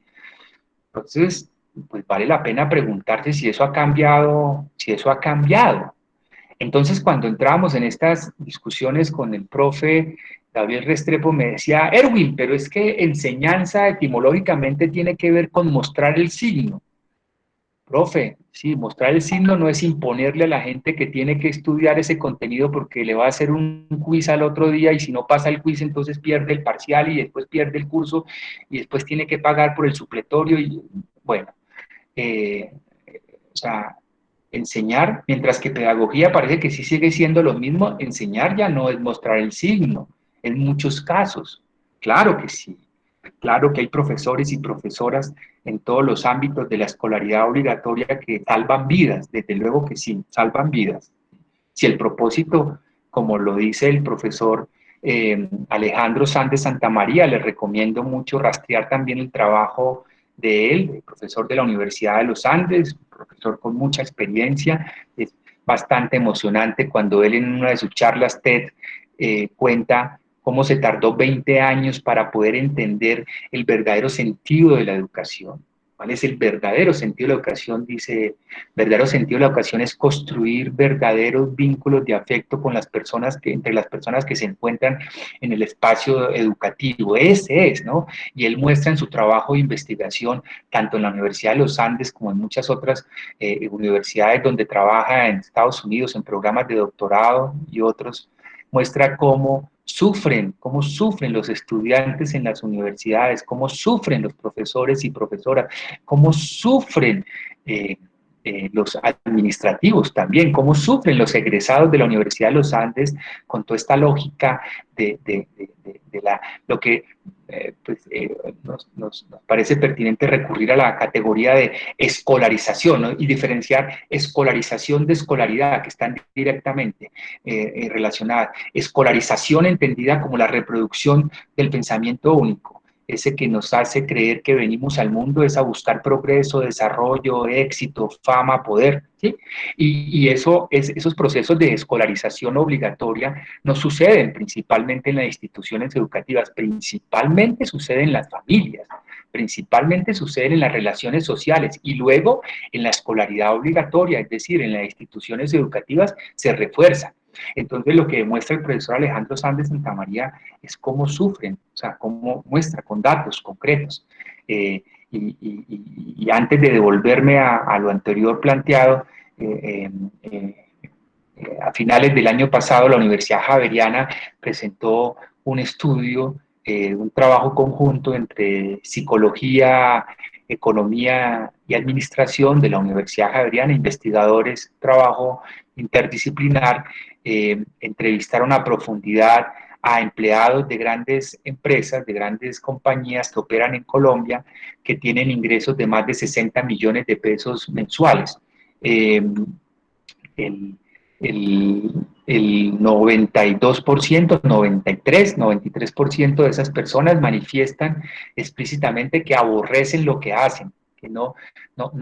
Entonces, pues vale la pena preguntarse si eso ha cambiado, Entonces, cuando entramos en estas discusiones con el profe Gabriel Restrepo, me decía, Erwin, pero es que enseñanza etimológicamente tiene que ver con mostrar el signo. Profe, sí, mostrar el signo no es imponerle a la gente que tiene que estudiar ese contenido porque le va a hacer un quiz al otro día y si no pasa el quiz entonces pierde el parcial y después pierde el curso y después tiene que pagar por el supletorio y bueno, o sea, enseñar, mientras que pedagogía parece que sí sigue siendo lo mismo, enseñar ya no es mostrar el signo, en muchos casos, claro que sí. Claro que hay profesores y profesoras en todos los ámbitos de la escolaridad obligatoria que salvan vidas, desde luego que sí, salvan vidas. Si el propósito, como lo dice el profesor Alejandro Sanz de Santamaría, les recomiendo mucho rastrear también el trabajo de él, el profesor de la Universidad de los Andes, profesor con mucha experiencia, es bastante emocionante cuando él en una de sus charlas TED cuenta cómo se tardó 20 años para poder entender el verdadero sentido de la educación. ¿Cuál es el verdadero sentido de la educación? Dice, verdadero sentido de la educación es construir verdaderos vínculos de afecto con entre las personas que se encuentran en el espacio educativo. Ese es, ¿no? Y él muestra en su trabajo de investigación, tanto en la Universidad de los Andes como en muchas otras universidades donde trabaja en Estados Unidos en programas de doctorado y otros, muestra cómo cómo sufren los estudiantes en las universidades, cómo sufren los profesores y profesoras, cómo sufren los administrativos también, cómo sufren los egresados de la Universidad de los Andes con toda esta lógica de lo que nos parece pertinente recurrir a la categoría de escolarización, ¿no? Y diferenciar escolarización de escolaridad, que están directamente relacionadas. Escolarización entendida como la reproducción del pensamiento único, ese que nos hace creer que venimos al mundo es a buscar progreso, desarrollo, éxito, fama, poder, ¿sí? Y esos procesos de escolarización obligatoria no suceden principalmente en las instituciones educativas, principalmente suceden en las familias, principalmente suceden en las relaciones sociales y luego en la escolaridad obligatoria, es decir, en las instituciones educativas se refuerza. Entonces, lo que demuestra el profesor Alejandro Sanz Santamaría es cómo sufren, o sea, cómo muestra con datos concretos. Y antes de devolverme a lo anterior planteado, a finales del año pasado la Universidad Javeriana presentó un estudio, un trabajo conjunto entre psicología, economía y administración de la Universidad Javeriana, investigadores, trabajo interdisciplinar, entrevistaron a profundidad a empleados de grandes empresas, de grandes compañías que operan en Colombia, que tienen ingresos de más de 60 millones de pesos mensuales. El 92%, 93% de esas personas manifiestan explícitamente que aborrecen lo que hacen, que no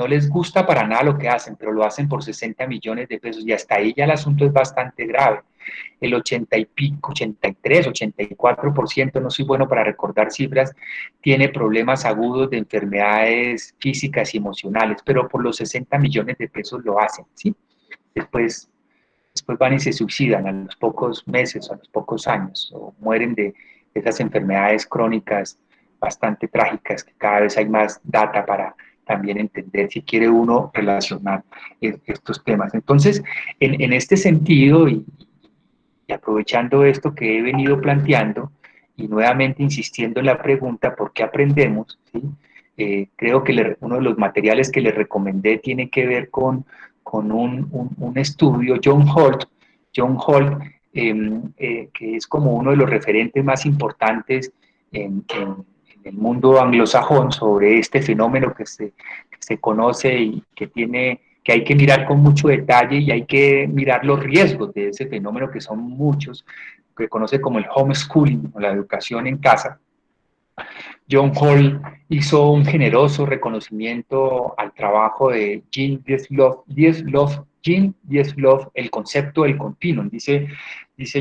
les gusta para nada lo que hacen, pero lo hacen por 60 millones de pesos y hasta ahí ya el asunto es bastante grave. El 80 y pico, 83, 84%, no soy bueno para recordar cifras, tiene problemas agudos de enfermedades físicas y emocionales, pero por los 60 millones de pesos lo hacen, ¿sí? Después van y se suicidan a los pocos meses, a los pocos años, o mueren de esas enfermedades crónicas bastante trágicas, que cada vez hay más data para también entender si quiere uno relacionar estos temas. Entonces, en este sentido, y aprovechando esto que he venido planteando, y nuevamente insistiendo en la pregunta, ¿por qué aprendemos? ¿Sí? Creo que uno de los materiales que les recomendé tiene que ver con un estudio, John Holt, que es como uno de los referentes más importantes en el mundo anglosajón sobre este fenómeno que se conoce y que hay que mirar con mucho detalle y hay que mirar los riesgos de ese fenómeno, que son muchos, que conoce como el homeschooling o la educación en casa. John Holt hizo un generoso reconocimiento al trabajo de Jean Dietzloff, el concepto del continuum. Dice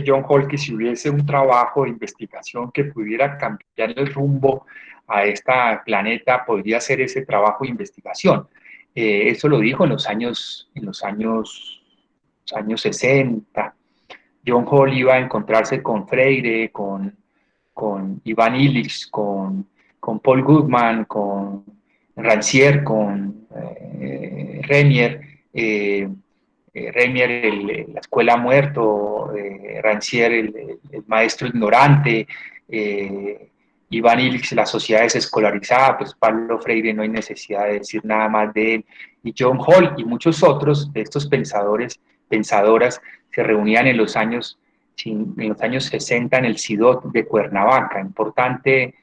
John Holt que si hubiese un trabajo de investigación que pudiera cambiar el rumbo a este planeta, podría ser ese trabajo de investigación. Eso lo dijo en los años 60. John Holt iba a encontrarse con Freire, con Ivan Illich, con Paul Goodman, con Rancière, con Remier, la escuela muerto, Rancière, el maestro ignorante, Ivan Illich, las sociedades escolarizadas, pues Pablo Freire no hay necesidad de decir nada más de él, y John Holt y muchos otros de estos pensadoras se reunían en los años 60 en el CIDOT de Cuernavaca. Importante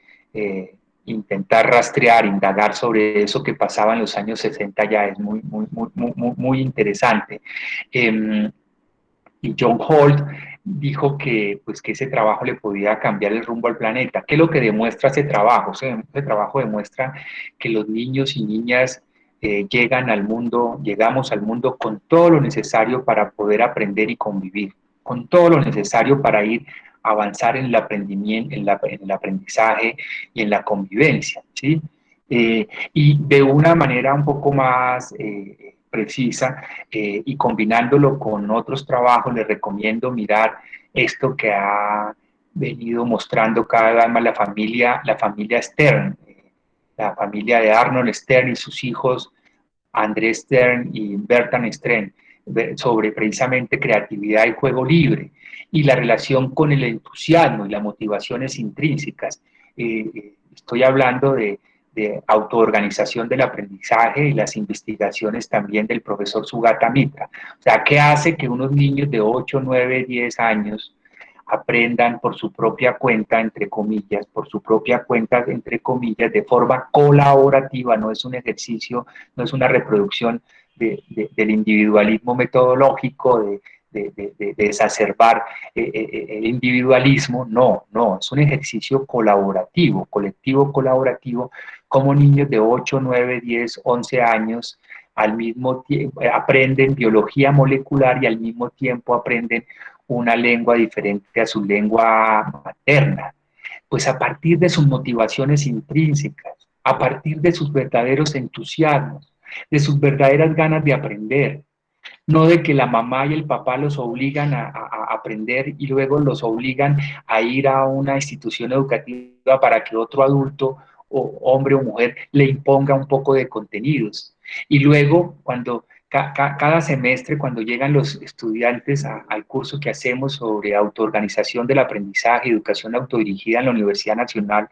intentar rastrear, indagar sobre eso que pasaba en los años 60 ya es muy interesante. Y John Holt dijo que ese trabajo le podía cambiar el rumbo al planeta. ¿Qué es lo que demuestra ese trabajo? Ese trabajo demuestra que los niños y niñas llegamos al mundo con todo lo necesario para poder aprender y convivir, con todo lo necesario para ir a avanzar en el aprendimiento, en el aprendizaje y en la convivencia, ¿sí? Y de una manera un poco más precisa y combinándolo con otros trabajos, les recomiendo mirar esto que ha venido mostrando cada vez más la familia Stern, la familia de Arnold Stern y sus hijos André Stern y Bertrand Stern, sobre precisamente creatividad y juego libre. y la relación con el entusiasmo y las motivaciones intrínsecas. Estoy hablando de autoorganización del aprendizaje y las investigaciones también del profesor Sugata Mitra. O sea, ¿qué hace que unos niños de 8, 9, 10 años aprendan por su propia cuenta, entre comillas, por su propia cuenta, entre comillas, de forma colaborativa? No es un ejercicio, no es una reproducción del individualismo metodológico, de exacerbar el individualismo. No, no, es un ejercicio colaborativo, colectivo colaborativo, como niños de 8, 9, 10, 11 años al mismo tiempo aprenden biología molecular y al mismo tiempo aprenden una lengua diferente a su lengua materna. Pues a partir de sus motivaciones intrínsecas, a partir de sus verdaderos entusiasmos, de sus verdaderas ganas de aprender, no de que la mamá y el papá los obligan a aprender y luego los obligan a ir a una institución educativa para que otro adulto, o hombre o mujer, le imponga un poco de contenidos. Y luego, cuando cada semestre, cuando llegan los estudiantes al curso que hacemos sobre autoorganización del aprendizaje, educación autodirigida en la Universidad Nacional,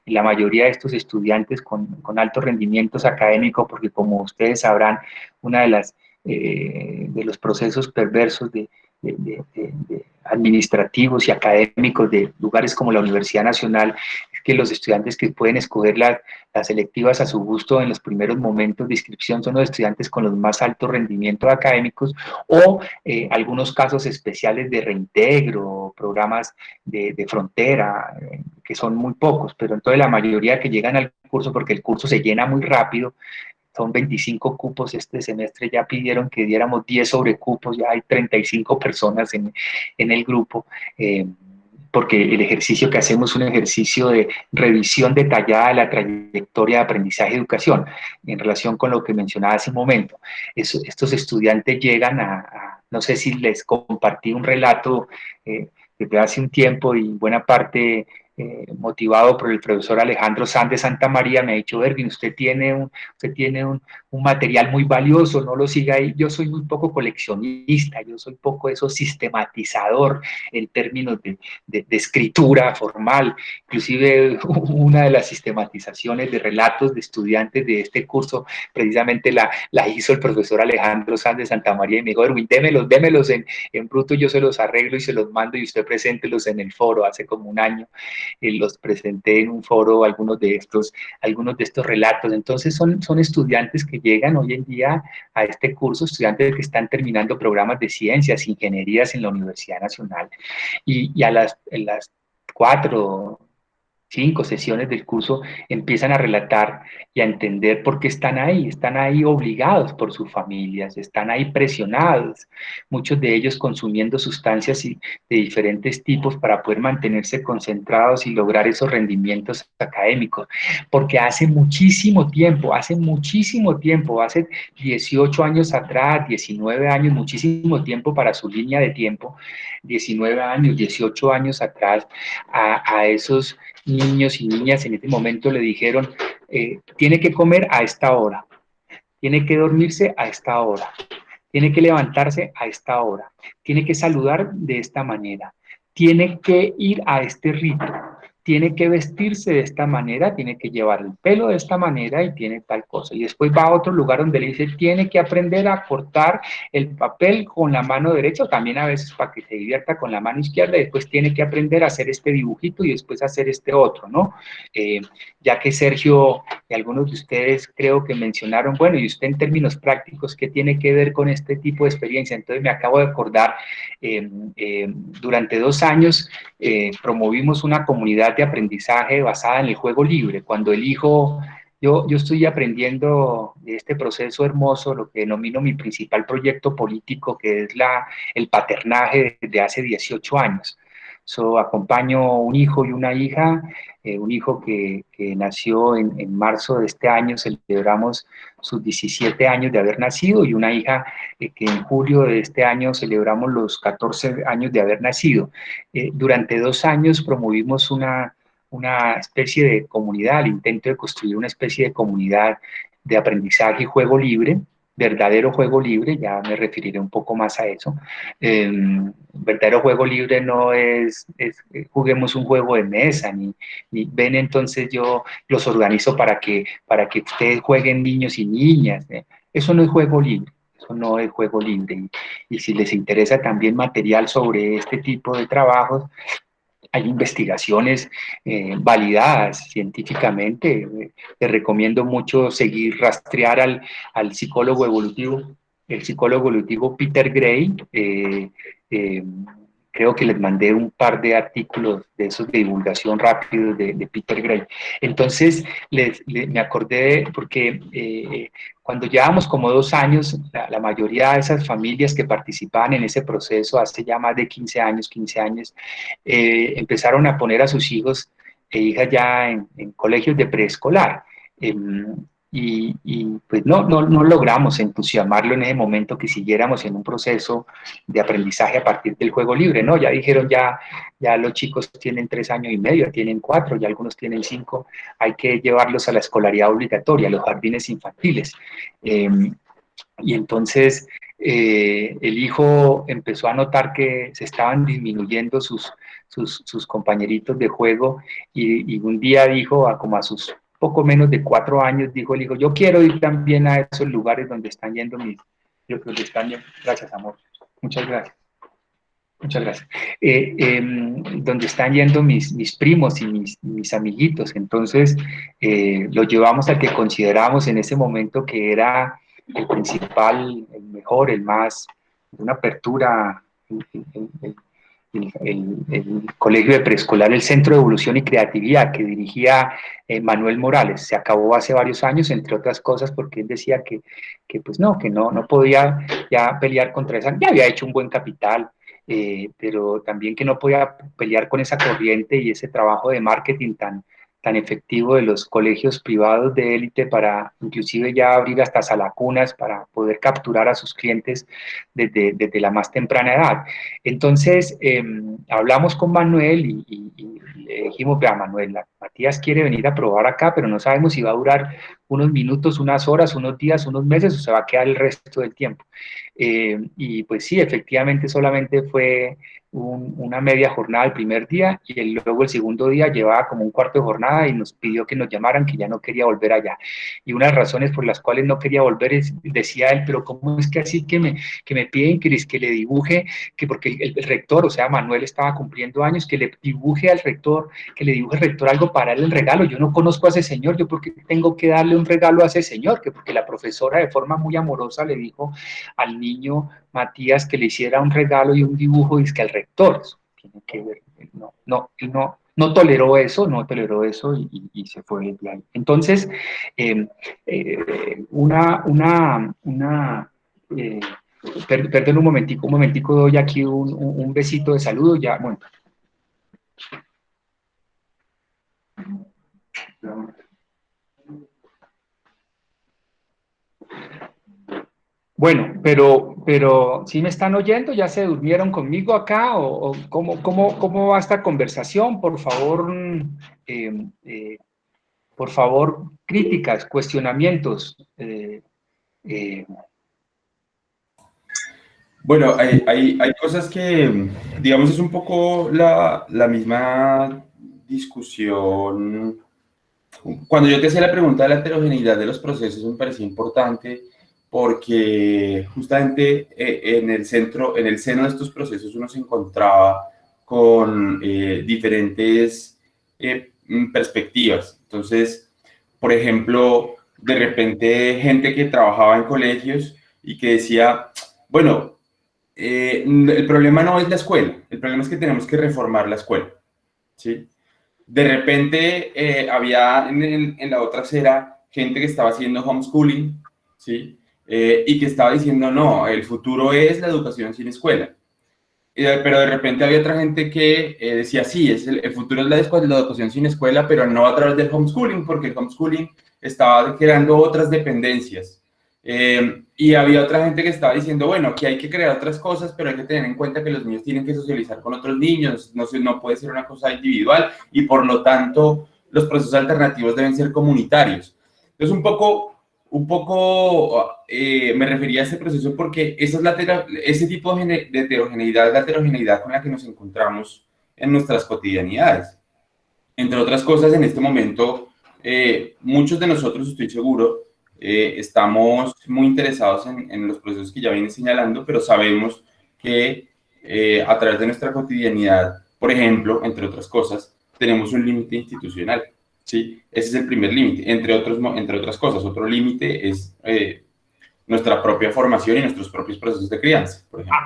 la mayoría de estos estudiantes con altos rendimientos académicos, porque como ustedes sabrán, una de los procesos perversos de administrativos y académicos de lugares como la Universidad Nacional es que los estudiantes que pueden escoger las selectivas a su gusto en los primeros momentos de inscripción son los estudiantes con los más altos rendimientos académicos, o algunos casos especiales de reintegro, programas de frontera, que son muy pocos, pero entonces la mayoría que llegan al curso, porque el curso se llena muy rápido, son 25 cupos este semestre, ya pidieron que diéramos 10 sobrecupos, ya hay 35 personas en el grupo, porque el ejercicio que hacemos es un ejercicio de revisión detallada de la trayectoria de aprendizaje y educación, en relación con lo que mencionaba hace un momento. Estos estudiantes llegan no sé si les compartí un relato desde hace un tiempo y buena parte motivado por el profesor Alejandro Sanz de Santa María, me ha dicho: Erwin, usted tiene un material muy valioso, no lo siga ahí. Yo soy muy poco coleccionista, yo soy poco eso sistematizador en términos de escritura formal. Inclusive una de las sistematizaciones de relatos de estudiantes de este curso precisamente la hizo el profesor Alejandro Sanz de Santa María y me dijo: Erwin, démelos en bruto, yo se los arreglo y se los mando y usted preséntelos en el foro. Hace como un año los presenté en un foro, algunos de estos relatos. Entonces son estudiantes que llegan hoy en día a este curso, estudiantes que están terminando programas de ciencias, ingenierías en la Universidad Nacional, y en las 4, 5 sesiones del curso empiezan a relatar y a entender por qué están ahí obligados por sus familias, están ahí presionados, muchos de ellos consumiendo sustancias de diferentes tipos para poder mantenerse concentrados y lograr esos rendimientos académicos, porque hace muchísimo tiempo, hace 18 años atrás, 19 años, muchísimo tiempo para su línea de tiempo, 19 años, 18 años atrás, a esos niños y niñas en este momento le dijeron: tiene que comer a esta hora, tiene que dormirse a esta hora, tiene que levantarse a esta hora, tiene que saludar de esta manera, tiene que ir a este ritmo, tiene que vestirse de esta manera, tiene que llevar el pelo de esta manera y tiene tal cosa. Y después va a otro lugar donde le dice: tiene que aprender a cortar el papel con la mano derecha, o también a veces para que se divierta con la mano izquierda, y después tiene que aprender a hacer este dibujito y después hacer este otro, ¿no? Ya que Sergio y algunos de ustedes creo que mencionaron, bueno, y usted en términos prácticos, ¿qué tiene que ver con este tipo de experiencia? Entonces me acabo de acordar, durante 2 años promovimos una comunidad de aprendizaje basada en el juego libre. Cuando yo estoy aprendiendo de este proceso hermoso, lo que denomino mi principal proyecto político, que es el paternaje desde hace 18 años. Acompaño un hijo y una hija, un hijo que nació en marzo de este año, celebramos sus 17 años de haber nacido, y una hija que en julio de este año celebramos los 14 años de haber nacido. Durante 2 años promovimos una especie de comunidad, el intento de construir una especie de comunidad de aprendizaje y juego libre, verdadero juego libre, ya me referiré un poco más a eso. Verdadero juego libre no es juguemos un juego de mesa, ni ven, entonces yo los organizo para que ustedes jueguen niños y niñas. Eso no es juego libre. Eso no es juego libre. Y si les interesa también material sobre este tipo de trabajos, hay investigaciones validadas científicamente. Te recomiendo mucho rastrear al psicólogo evolutivo, el psicólogo evolutivo Peter Gray. Creo que les mandé un par de artículos de esos de divulgación rápido de Peter Gray. Entonces, me acordé porque cuando llevábamos como 2 años, la mayoría de esas familias que participaban en ese proceso, hace ya más de 15 años, empezaron a poner a sus hijos e hijas ya en colegios de preescolar. Y pues no logramos entusiasmarlo en ese momento que siguiéramos en un proceso de aprendizaje a partir del juego libre, ¿no? Ya dijeron, ya los chicos tienen 3 años y medio, tienen 4, ya algunos tienen 5, hay que llevarlos a la escolaridad obligatoria, a los jardines infantiles. Y entonces el hijo empezó a notar que se estaban disminuyendo sus compañeritos de juego y un día dijo, como a sus poco menos de 4 años, dijo el hijo, yo quiero ir también a esos lugares donde están yendo gracias, amor, muchas gracias. Muchas gracias. Donde están yendo mis primos y mis amiguitos. Entonces, lo llevamos al que consideramos en ese momento que era el principal, el mejor, el más, una apertura, el colegio de preescolar, el Centro de Evolución y Creatividad, que dirigía Manuel Morales. Se acabó hace varios años, entre otras cosas, porque él decía que no podía ya pelear contra esa, ya había hecho un buen capital, pero también que no podía pelear con esa corriente y ese trabajo de marketing tan efectivo de los colegios privados de élite para inclusive ya abrir hasta salacunas para poder capturar a sus clientes desde la más temprana edad. Entonces, hablamos con Manuel y le dijimos, vea Manuel, Matías quiere venir a probar acá, pero no sabemos si va a durar unos minutos, unas horas, unos días, unos meses o se va a quedar el resto del tiempo. Y pues sí, efectivamente solamente fue una media jornada el primer día y luego el segundo día llevaba como un cuarto de jornada y nos pidió que nos llamaran, que ya no quería volver allá. Y una de las razones por las cuales no quería volver decía él, pero ¿cómo es que así que me piden que le dibuje, que porque el rector, o sea, Manuel estaba cumpliendo años, que le dibuje al rector, que le dibuje al rector algo para darle el regalo? Yo no conozco a ese señor, yo porque tengo que darle un regalo a ese señor, que porque la profesora de forma muy amorosa le dijo al niño Matías que le hiciera un regalo y un dibujo, y es que al rector. Eso tiene que ver, él no toleró eso y se fue de ahí. Entonces, perdón un momentico, doy aquí un besito de saludo, ya, bueno. Bueno, pero ¿sí me están oyendo? ¿Ya se durmieron conmigo acá? ¿O cómo va esta conversación? Por favor, críticas, cuestionamientos. Bueno, hay cosas que, digamos, es un poco la misma discusión. Cuando yo te hacía la pregunta de la heterogeneidad de los procesos, me parecía importante porque justamente en el seno de estos procesos uno se encontraba con diferentes perspectivas. Entonces, por ejemplo, de repente gente que trabajaba en colegios y que decía, bueno, el problema no es la escuela, el problema es que tenemos que reformar la escuela, ¿sí? De repente había en la otra acera gente que estaba haciendo homeschooling, ¿sí? Y que estaba diciendo, no, el futuro es la educación sin escuela. Pero de repente había otra gente que decía, sí, el futuro es la educación sin escuela, pero no a través del homeschooling, porque el homeschooling estaba creando otras dependencias. Y había otra gente que estaba diciendo, bueno, aquí hay que crear otras cosas, pero hay que tener en cuenta que los niños tienen que socializar con otros niños, no puede ser una cosa individual, y por lo tanto los procesos alternativos deben ser comunitarios. Entonces, un poco un poco me refería a este proceso porque esa es ese tipo de heterogeneidad es la heterogeneidad con la que nos encontramos en nuestras cotidianidades. Entre otras cosas, en este momento, muchos de nosotros, estoy seguro, estamos muy interesados en los procesos que ya vienen señalando, pero sabemos que a través de nuestra cotidianidad, por ejemplo, entre otras cosas, tenemos un límite institucional, ¿sí? Ese es el primer límite, entre otras cosas. Otro límite es nuestra propia formación y nuestros propios procesos de crianza, por ejemplo.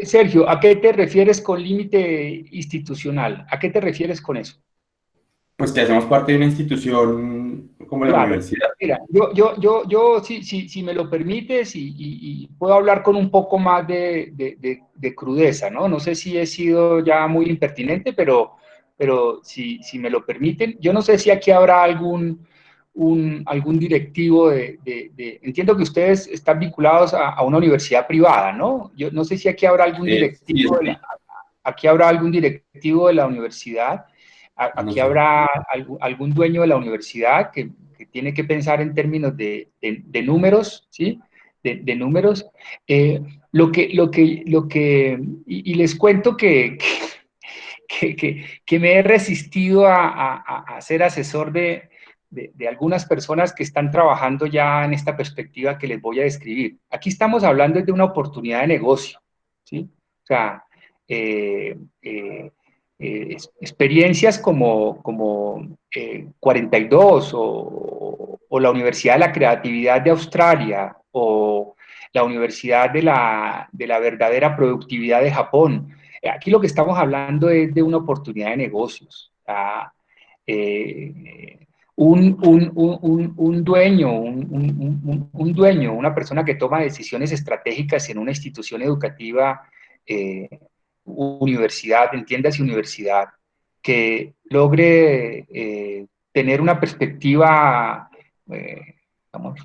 Sergio, ¿a qué te refieres con límite institucional? ¿A qué te refieres con eso? Pues que hacemos parte de una institución como la universidad. Mira, yo si me lo permites y puedo hablar con un poco más de crudeza, ¿no? No sé si he sido ya muy impertinente, pero si me lo permiten, yo no sé si aquí habrá algún directivo entiendo que ustedes están vinculados a una universidad privada, ¿no? Yo no sé si aquí habrá algún directivo, aquí habrá algún directivo de la universidad. Aquí habrá algún dueño de la universidad que tiene que pensar en términos de números, ¿sí? De números. Y les cuento que me he resistido a ser asesor de algunas personas que están trabajando ya en esta perspectiva que les voy a describir. Aquí estamos hablando de una oportunidad de negocio, ¿sí? O sea, experiencias como 42 o la Universidad de la Creatividad de Australia o la Universidad de la verdadera productividad de Japón. Aquí lo que estamos hablando es de una oportunidad de negocios. Un dueño, una persona que toma decisiones estratégicas en una institución educativa, universidad, entiéndase universidad, que logre tener una perspectiva, digamos,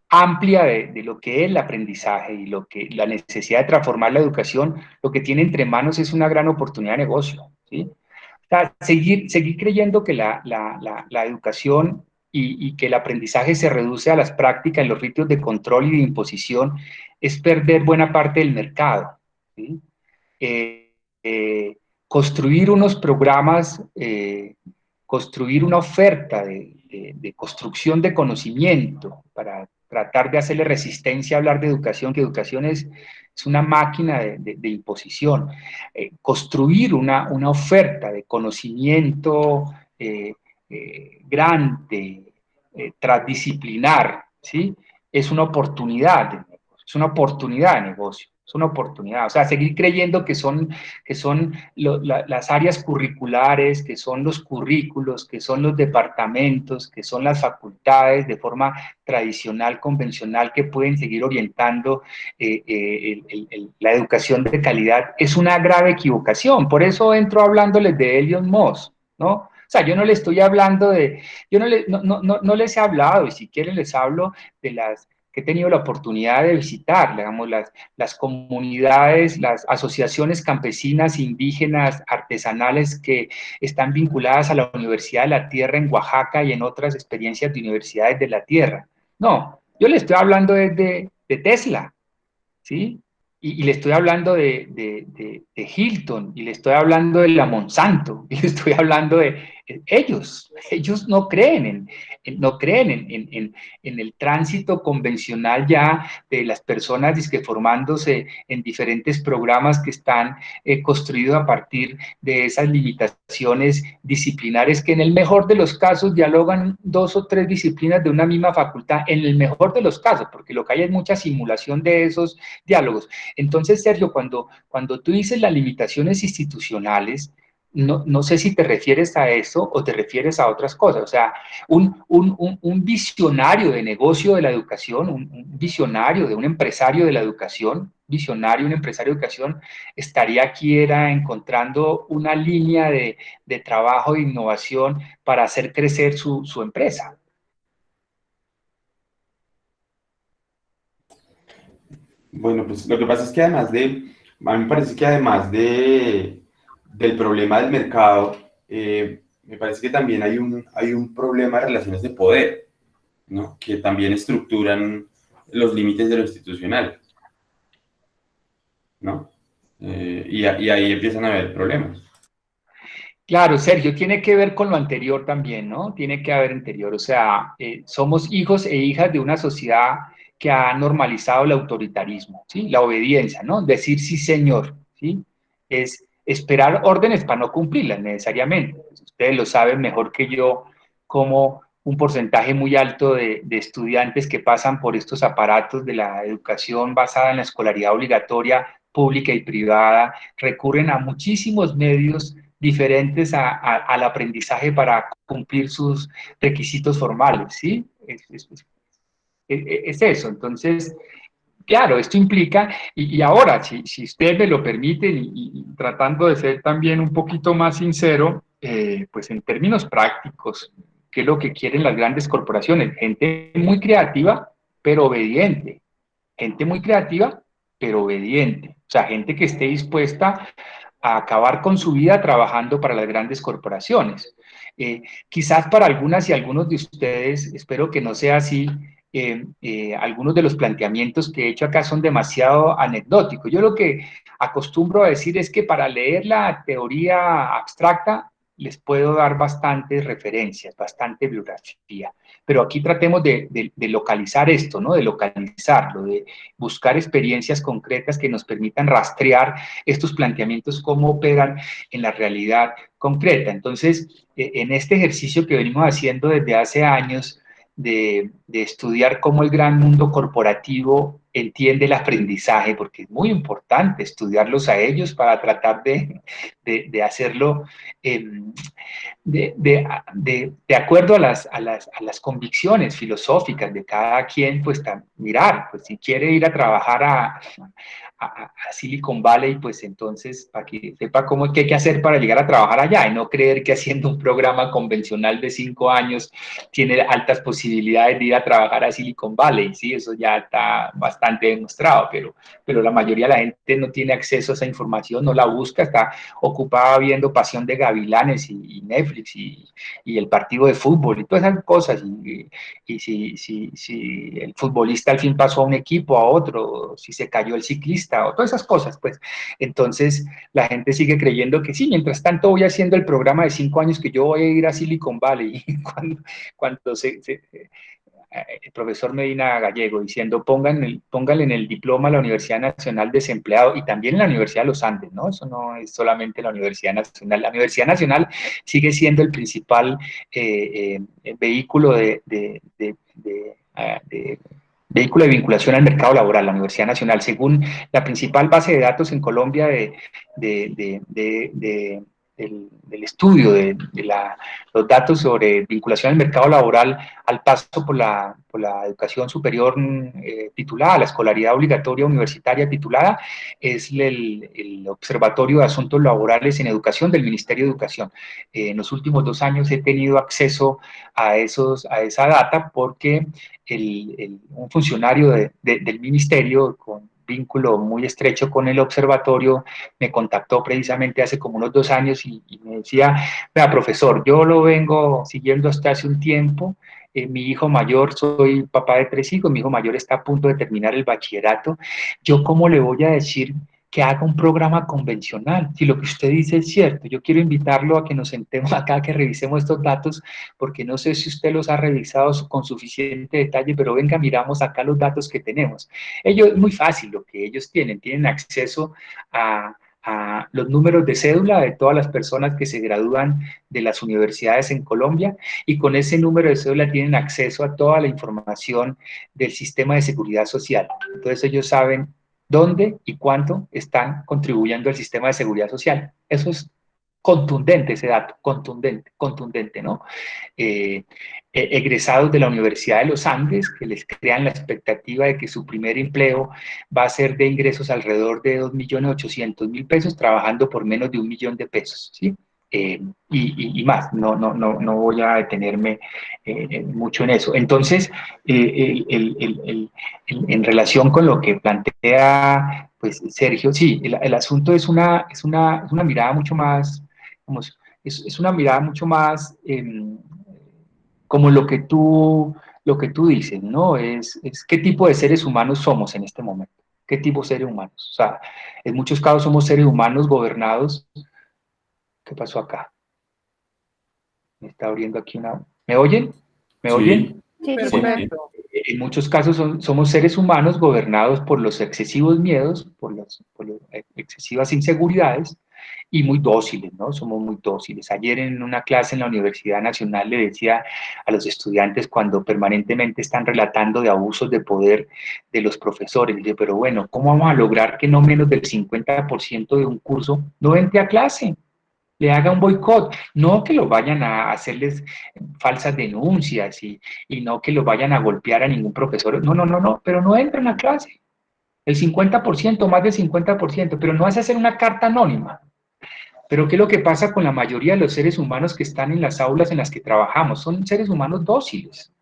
amplia de lo que es el aprendizaje y la necesidad de transformar la educación, lo que tiene entre manos es una gran oportunidad de negocio, ¿sí? O sea, seguir creyendo que la educación y que el aprendizaje se reduce a las prácticas, los ritos de control y de imposición, es perder buena parte del mercado, ¿sí? Construir unos programas, construir una oferta de construcción de conocimiento para tratar de hacerle resistencia a hablar de educación, que educación es una máquina de imposición. Construir una oferta de conocimiento grande, transdisciplinar, ¿sí? Es una oportunidad de negocio, es una oportunidad de negocio. Es una oportunidad, o sea, seguir creyendo que son las áreas curriculares, que son los currículos, que son los departamentos, que son las facultades de forma tradicional, convencional, que pueden seguir orientando la educación de calidad, es una grave equivocación. Por eso entro hablándoles de Elon Musk, ¿no? O sea, yo no les estoy hablando yo no les he hablado, y si quieren les hablo de las que he tenido la oportunidad de visitar, digamos, las comunidades, las asociaciones campesinas, indígenas, artesanales que están vinculadas a la Universidad de la Tierra en Oaxaca y en otras experiencias de universidades de la Tierra. No, yo le estoy hablando de Tesla, ¿sí? Y le estoy hablando de Hilton, y le estoy hablando de la Monsanto, y le estoy hablando de ellos no creen en el tránsito convencional ya de las personas formándose en diferentes programas que están construidos a partir de esas limitaciones disciplinares que en el mejor de los casos dialogan 2 o 3 disciplinas de una misma facultad, en el mejor de los casos, porque lo que hay es mucha simulación de esos diálogos. Entonces, Sergio, cuando tú dices las limitaciones institucionales, no sé si te refieres a eso o te refieres a otras cosas. O sea, un visionario de negocio de la educación, un visionario de un empresario de la educación, un empresario de educación, estaría aquí encontrando una línea de trabajo, de innovación para hacer crecer su empresa. Bueno, pues lo que pasa es que a mí me parece que además del problema del mercado, me parece que también hay un problema de relaciones de poder, ¿no? Que también estructuran los límites de lo institucional, ¿no? Y ahí empiezan a haber problemas. Claro, Sergio, tiene que ver con lo anterior también, ¿no? Tiene que haber anterior, o sea, somos hijos e hijas de una sociedad que ha normalizado el autoritarismo, ¿sí? La obediencia, ¿no? Decir sí, señor, ¿sí? Es esperar órdenes para no cumplirlas necesariamente. Pues ustedes lo saben mejor que yo, como un porcentaje muy alto de estudiantes que pasan por estos aparatos de la educación basada en la escolaridad obligatoria, pública y privada, recurren a muchísimos medios diferentes al aprendizaje para cumplir sus requisitos formales, ¿sí? Es eso. Entonces, claro, esto implica, y ahora, si usted me lo permite, y tratando de ser también un poquito más sincero, pues en términos prácticos, ¿qué es lo que quieren las grandes corporaciones? Gente muy creativa, pero obediente. Gente muy creativa, pero obediente. O sea, gente que esté dispuesta a acabar con su vida trabajando para las grandes corporaciones. Quizás para algunas y algunos de ustedes, espero que no sea así, algunos de los planteamientos que he hecho acá son demasiado anecdóticos. Yo lo que acostumbro a decir es que para leer la teoría abstracta les puedo dar bastantes referencias, bastante bibliografía, pero aquí tratemos de localizar esto, ¿no? De localizarlo, de buscar experiencias concretas que nos permitan rastrear estos planteamientos, cómo operan en la realidad concreta. Entonces, en este ejercicio que venimos haciendo desde hace años, de estudiar cómo el gran mundo corporativo entiende el aprendizaje, porque es muy importante estudiarlos a ellos para tratar de hacerlo de acuerdo a las convicciones filosóficas de cada quien, pues mirar, pues si quiere ir a trabajar a Silicon Valley, pues entonces para que sepa qué hay que hacer para llegar a trabajar allá y no creer que haciendo un programa convencional de 5 años tiene altas posibilidades de ir a trabajar a Silicon Valley, sí, eso ya está bastante demostrado, pero la mayoría de la gente no tiene acceso a esa información, no la busca, está ocupada viendo Pasión de Gavilanes y Netflix y el partido de fútbol y todas esas cosas, y si el futbolista al fin pasó a un equipo, a otro, si se cayó el ciclista, o todas esas cosas, pues entonces la gente sigue creyendo que sí, mientras tanto voy haciendo el programa de 5 años que yo voy a ir a Silicon Valley, cuando el profesor Medina Gallego diciendo pónganle en el diploma a la Universidad Nacional Desempleado y también en la Universidad de los Andes, ¿no? Eso no es solamente la Universidad Nacional. La Universidad Nacional sigue siendo el principal vehículo vehículo de vinculación al mercado laboral, la Universidad Nacional, según la principal base de datos en Colombia del estudio de los datos sobre vinculación al mercado laboral al paso por la educación superior titulada, la escolaridad obligatoria universitaria titulada, es el Observatorio de Asuntos Laborales en Educación del Ministerio de Educación. En los últimos 2 años he tenido acceso a esa data porque un funcionario del ministerio con vínculo muy estrecho con el observatorio, me contactó precisamente hace como unos 2 años y me decía, vea, profesor, yo lo vengo siguiendo hasta hace un tiempo, mi hijo mayor, soy papá de 3 hijos, mi hijo mayor está a punto de terminar el bachillerato, ¿yo cómo le voy a decir que haga un programa convencional? Si lo que usted dice es cierto, yo quiero invitarlo a que nos sentemos acá, que revisemos estos datos, porque no sé si usted los ha revisado con suficiente detalle, pero venga, miramos acá los datos que tenemos. Es muy fácil lo que ellos tienen acceso a los números de cédula de todas las personas que se gradúan de las universidades en Colombia y con ese número de cédula tienen acceso a toda la información del sistema de seguridad social. Entonces ellos saben dónde y cuánto están contribuyendo al sistema de seguridad social. Eso es contundente ese dato, contundente, ¿no? Egresados de la Universidad de los Andes, que les crean la expectativa de que su primer empleo va a ser de ingresos alrededor de 2.800.000 pesos, trabajando por menos de 1 millón de pesos, ¿sí? Y más, no voy a detenerme mucho en eso. Entonces, en relación con lo que plantea pues, Sergio, sí, el asunto es una mirada mucho más, es una mirada mucho más como lo que tú lo que tú dices, ¿no? Es qué tipo de seres humanos somos en este momento. ¿Qué tipo de seres humanos? O sea, en muchos casos somos seres humanos gobernados. ¿Qué pasó acá? Me está abriendo aquí una... ¿Me oyen? ¿Me Sí. oyen? Sí, sí, Perfecto. En muchos casos somos seres humanos gobernados por los excesivos miedos, por las excesivas inseguridades y muy dóciles, ¿no? Somos muy dóciles. Ayer en una clase en la Universidad Nacional le decía a los estudiantes cuando permanentemente están relatando de abusos de poder de los profesores, dice, pero bueno, ¿cómo vamos a lograr que no menos del 50% de un curso no entre a clase? Le haga un boicot, no que lo vayan a hacerles falsas denuncias y no que lo vayan a golpear a ningún profesor, no, pero no entran a clase, el 50%, más del 50%, pero no vas a hacer una carta anónima. Pero ¿qué es lo que pasa con la mayoría de los seres humanos que están en las aulas en las que trabajamos? Son seres humanos dóciles,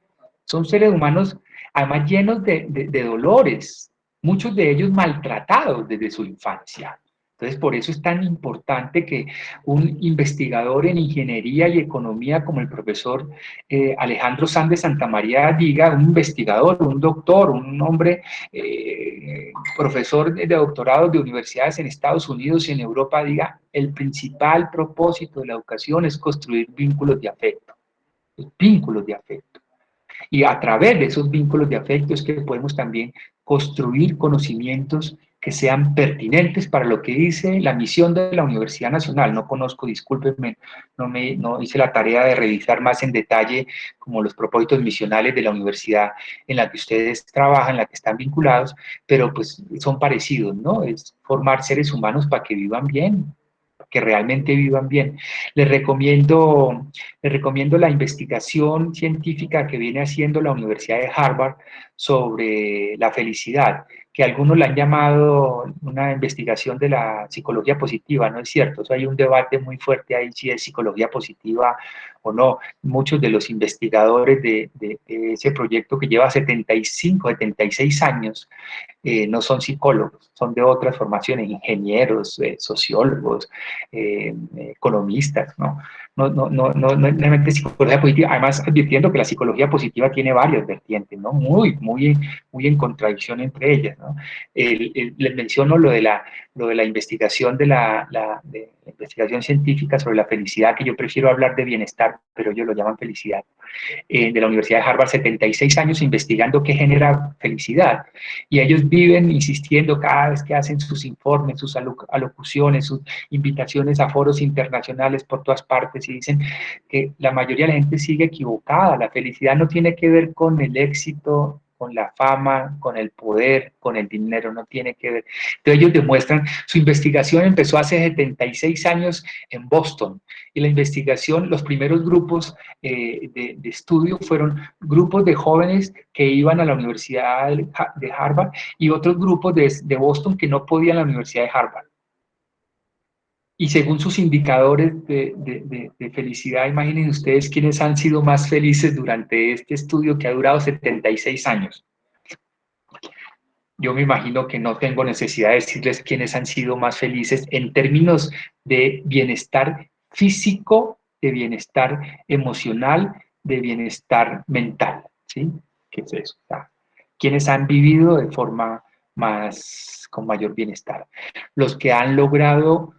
son seres humanos además llenos de dolores, muchos de ellos maltratados desde su infancia. Entonces, por eso es tan importante que un investigador en ingeniería y economía como el profesor Alejandro Sanz de Santamaría diga, un investigador, un doctor, un hombre profesor de doctorado de universidades en Estados Unidos y en Europa, diga, el principal propósito de la educación es construir vínculos de afecto, vínculos de afecto. Y a través de esos vínculos de afecto es que podemos también construir conocimientos que sean pertinentes para lo que dice la misión de la Universidad Nacional. No conozco, discúlpenme, no hice la tarea de revisar más en detalle como los propósitos misionales de la universidad en la que ustedes trabajan, en la que están vinculados, pero pues son parecidos, ¿no? Es formar seres humanos para que vivan bien, que realmente vivan bien. Les recomiendo la investigación científica que viene haciendo la Universidad de Harvard sobre la felicidad, que algunos la han llamado una investigación de la psicología positiva, ¿no es cierto? O sea, hay un debate muy fuerte ahí si es psicología positiva o no. Muchos de los investigadores de ese proyecto que lleva 75, 76 años, no son psicólogos, son de otras formaciones, ingenieros, sociólogos, economistas, ¿no? No necesariamente psicología positiva, además advirtiendo que la psicología positiva tiene varias vertientes, ¿no? Muy en contradicción entre ellas, ¿no? Les menciono lo de la investigación de la investigación científica sobre la felicidad, que yo prefiero hablar de bienestar, pero ellos lo llaman felicidad. De la Universidad de Harvard, 76 años investigando qué genera felicidad. Y ellos viven insistiendo cada vez que hacen sus informes, sus alocuciones, sus invitaciones a foros internacionales por todas partes y dicen que la mayoría de la gente sigue equivocada. La felicidad no tiene que ver con el éxito, con la fama, con el poder, con el dinero, no tiene que ver. Entonces ellos demuestran, su investigación empezó hace 76 años en Boston, y la investigación, los primeros grupos de estudio fueron grupos de jóvenes que iban a la Universidad de Harvard y otros grupos de Boston que no podían a la Universidad de Harvard. Y según sus indicadores de felicidad, imaginen ustedes quiénes han sido más felices durante este estudio que ha durado 76 años. Yo me imagino que no tengo necesidad de decirles quiénes han sido más felices en términos de bienestar físico, de bienestar emocional, de bienestar mental, ¿sí? ¿Qué es eso? ¿Quiénes han vivido de forma con mayor bienestar? Los que han logrado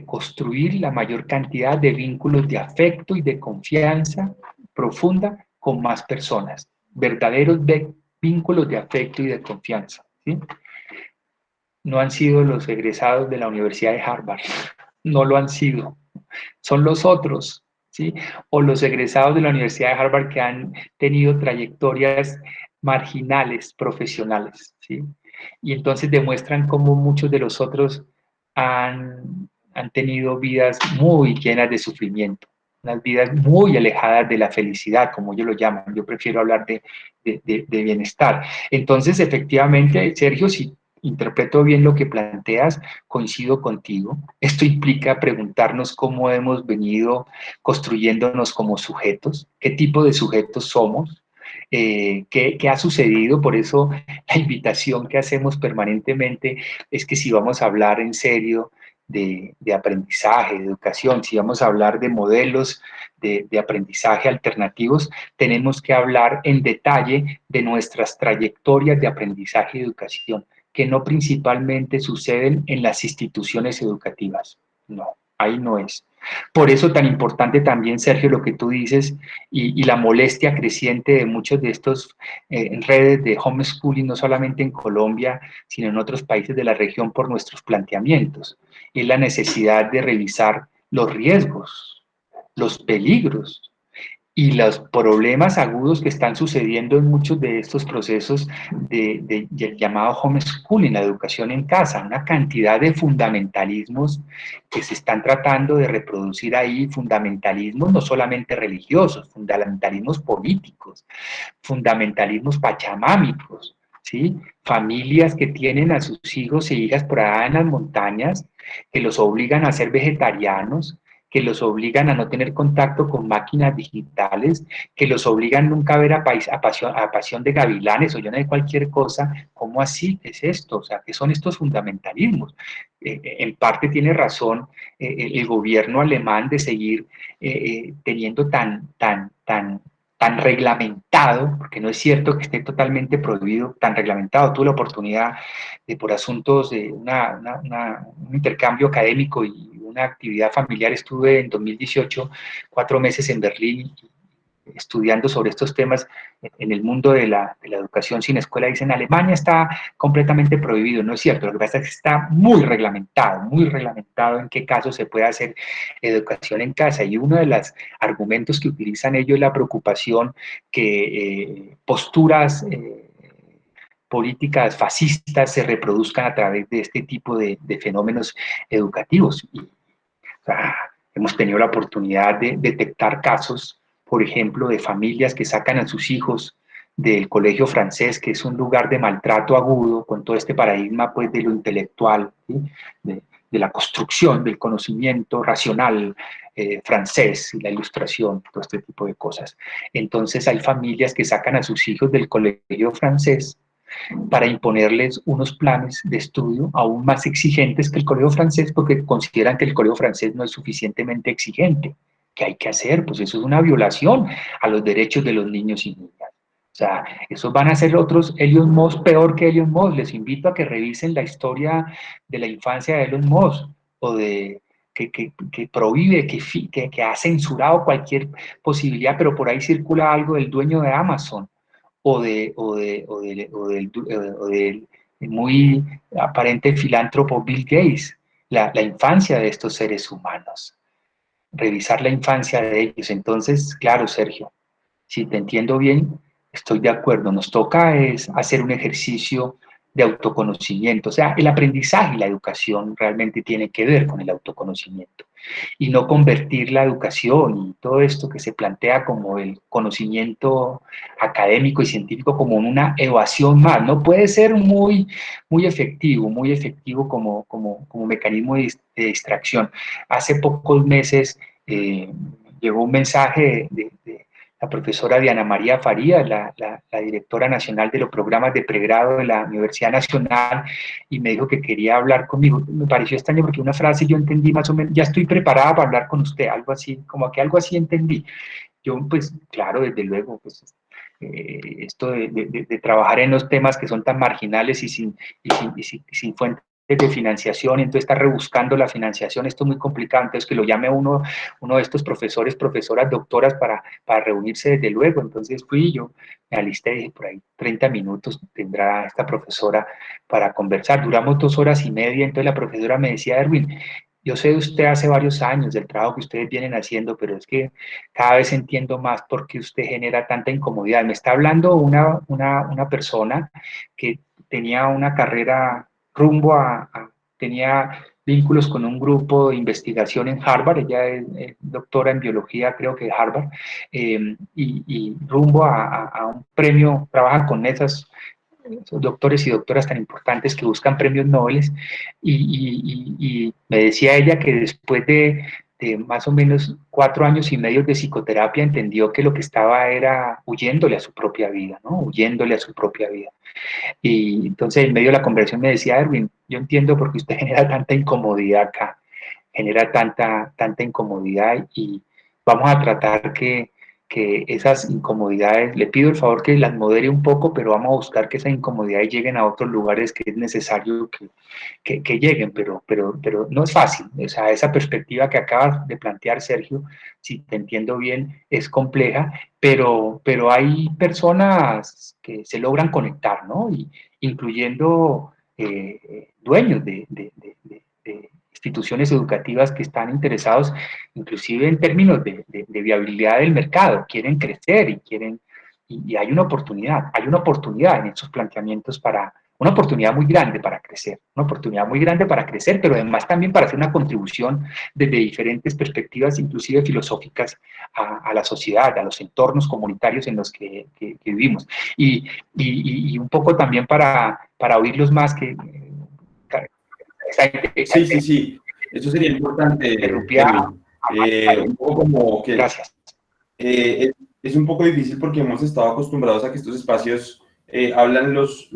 construir la mayor cantidad de vínculos de afecto y de confianza profunda con más personas, verdaderos vínculos de afecto y de confianza, ¿sí? No han sido los egresados de la Universidad de Harvard, no lo han sido, son los otros, ¿sí? O los egresados de la Universidad de Harvard que han tenido trayectorias marginales, profesionales, ¿sí? Y entonces demuestran cómo muchos de los otros han tenido vidas muy llenas de sufrimiento, unas vidas muy alejadas de la felicidad, como ellos lo llaman. Yo prefiero hablar de bienestar. Entonces, efectivamente, Sergio, si interpreto bien lo que planteas, coincido contigo. Esto implica preguntarnos cómo hemos construyéndonos como sujetos, qué tipo de sujetos somos, qué ha sucedido. Por eso la invitación que hacemos permanentemente es que si vamos a hablar en serio de aprendizaje, de educación, si vamos a hablar de modelos de aprendizaje alternativos, tenemos que hablar en detalle de nuestras trayectorias de aprendizaje y educación, que no principalmente suceden en las instituciones educativas. No, ahí no es. Por eso tan importante también, Sergio, lo que tú dices y la molestia creciente de muchos de estos redes de homeschooling, no solamente en Colombia, sino en otros países de la región por nuestros planteamientos. Es la necesidad de revisar los riesgos, los peligros y los problemas agudos que están sucediendo en muchos de estos procesos del llamado homeschooling, la educación en casa, una cantidad de fundamentalismos que se están tratando de reproducir ahí, fundamentalismos no solamente religiosos, fundamentalismos políticos, fundamentalismos pachamámicos, ¿sí? Familias que tienen a sus hijos e hijas por allá en las montañas, que los obligan a ser vegetarianos, que los obligan a no tener contacto con máquinas digitales, que los obligan nunca a ver a Pasión de Gavilanes o yo no sé cualquier cosa. ¿Cómo así? ¿Qué es esto? O sea, ¿qué son estos fundamentalismos? En parte tiene razón el gobierno alemán de seguir teniendo tan reglamentado, porque no es cierto que esté totalmente prohibido, tan reglamentado. Tuve la oportunidad de, por asuntos de un intercambio académico y una actividad familiar, estuve en 2018 4 meses en Berlín estudiando sobre estos temas en el mundo de la educación sin escuela. Dicen, Alemania está completamente prohibido. No es cierto, lo que pasa es que está muy reglamentado en qué casos se puede hacer educación en casa. Y uno de los argumentos que utilizan ellos es la preocupación que posturas políticas fascistas se reproduzcan a través de este tipo de fenómenos educativos. Y, o sea, hemos tenido la oportunidad de detectar casos, por ejemplo, de familias que sacan a sus hijos del colegio francés, que es un lugar de maltrato agudo, con todo este paradigma pues, de lo intelectual, ¿sí? de la construcción del conocimiento racional francés y la ilustración, todo este tipo de cosas. Entonces hay familias que sacan a sus hijos del colegio francés para imponerles unos planes de estudio aún más exigentes que el colegio francés, porque consideran que el colegio francés no es suficientemente exigente. ¿Qué hay que hacer? Pues eso es una violación a los derechos de los niños y niñas. O sea, esos van a ser otros Elon Musk peor que Elon Musk. Les invito a que revisen la historia de la infancia de Elon Musk o de que prohíbe, que ha censurado cualquier posibilidad, pero por ahí circula algo del dueño de Amazon o del muy aparente filántropo Bill Gates, la infancia de estos seres humanos, revisar la infancia de ellos. Entonces, claro, Sergio, si te entiendo bien, estoy de acuerdo, nos toca es hacer un ejercicio de autoconocimiento, o sea, el aprendizaje y la educación realmente tienen que ver con el autoconocimiento y no convertir la educación y todo esto que se plantea como el conocimiento académico y científico como una evasión más. No puede ser muy efectivo como mecanismo de distracción. Hace pocos meses llegó un mensaje de la profesora Diana María Farías, la directora nacional de los programas de pregrado de la Universidad Nacional, y me dijo que quería hablar conmigo. Me pareció extraño porque una frase yo entendí más o menos, ya estoy preparada para hablar con usted, algo así, como que algo así entendí. Yo, pues, claro, desde luego, pues, esto de trabajar en los temas que son tan marginales y sin fuentes de financiación, entonces está rebuscando la financiación, esto es muy complicado, entonces que lo llame uno de estos profesores, profesoras, doctoras para reunirse desde luego. Entonces fui yo, me alisté y dije, por ahí 30 minutos tendrá esta profesora para conversar. Duramos 2 horas y media, entonces la profesora me decía, Erwin, yo sé de usted hace varios años, del trabajo que ustedes vienen haciendo, pero es que cada vez entiendo más por qué usted genera tanta incomodidad. Me está hablando una persona que tenía una carrera rumbo tenía vínculos con un grupo de investigación en Harvard, ella es doctora en biología, creo que de Harvard, y rumbo a un premio, trabaja con esos doctores y doctoras tan importantes que buscan premios Nobel, y me decía ella que después de más o menos 4 años y medio de psicoterapia entendió que lo que estaba era huyéndole a su propia vida, ¿no? Huyéndole a su propia vida. Y entonces en medio de la conversación me decía, Erwin, yo entiendo por qué usted genera tanta incomodidad acá. genera tanta incomodidad, y vamos a tratar que esas incomodidades, le pido el favor que las modere un poco, pero vamos a buscar que esas incomodidades lleguen a otros lugares que es necesario que lleguen, pero no es fácil. O sea, esa perspectiva que acabas de plantear, Sergio, si te entiendo bien, es compleja, pero hay personas que se logran conectar, ¿no? Y, incluyendo dueños de instituciones educativas que están interesados inclusive en términos de viabilidad del mercado, quieren crecer y hay una oportunidad en estos planteamientos, una oportunidad muy grande para crecer, pero además también para hacer una contribución desde diferentes perspectivas, inclusive filosóficas, a la sociedad, a los entornos comunitarios en los que vivimos. Y un poco también para oírlos más que... Sí, eso sería importante, Erwin. Un poco como que Gracias. Es un poco difícil porque hemos estado acostumbrados a que estos espacios hablan los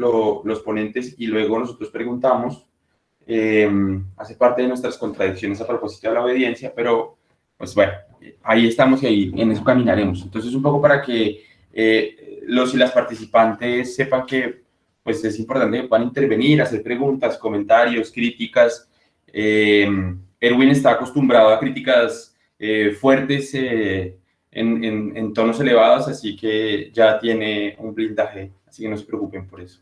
ponentes y luego nosotros preguntamos. Hace parte de nuestras contradicciones a propósito de la obediencia, pero pues bueno, ahí estamos y ahí en eso caminaremos. Entonces, un poco para que los y las participantes sepan que pues es importante que puedan intervenir, hacer preguntas, comentarios, críticas. Erwin está acostumbrado a críticas fuertes en tonos elevados, así que ya tiene un blindaje, así que no se preocupen por eso.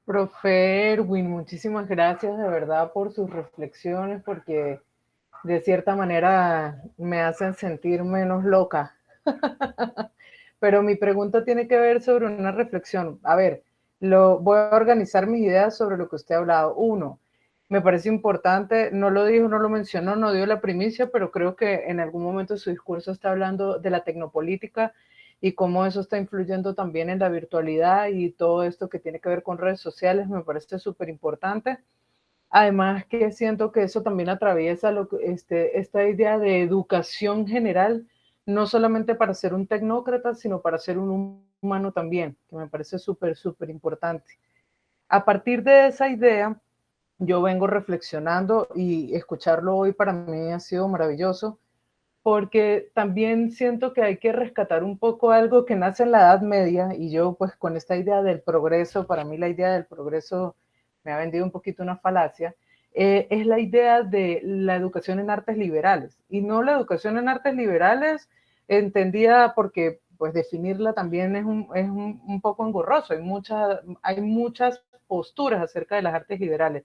Profe Erwin, muchísimas gracias de verdad por sus reflexiones, porque de cierta manera me hacen sentir menos loca. Pero mi pregunta tiene que ver sobre una reflexión. A ver, voy a organizar mis ideas sobre lo que usted ha hablado. Uno, me parece importante, no lo dijo, no lo mencionó, no dio la primicia, pero creo que en algún momento de su discurso está hablando de la tecnopolítica y cómo eso está influyendo también en la virtualidad y todo esto que tiene que ver con redes sociales. Me parece súper importante. Además que siento que eso también atraviesa esta idea de educación general, no solamente para ser un tecnócrata, sino para ser un humano también, que me parece súper importante. A partir de esa idea, yo vengo reflexionando y escucharlo hoy para mí ha sido maravilloso, porque también siento que hay que rescatar un poco algo que nace en la Edad Media, y yo pues con esta idea del progreso, para mí la idea del progreso me ha vendido un poquito una falacia, es la idea de la educación en artes liberales, y no la educación en artes liberales entendida porque pues definirla también es un poco engorroso, hay muchas posturas acerca de las artes liberales,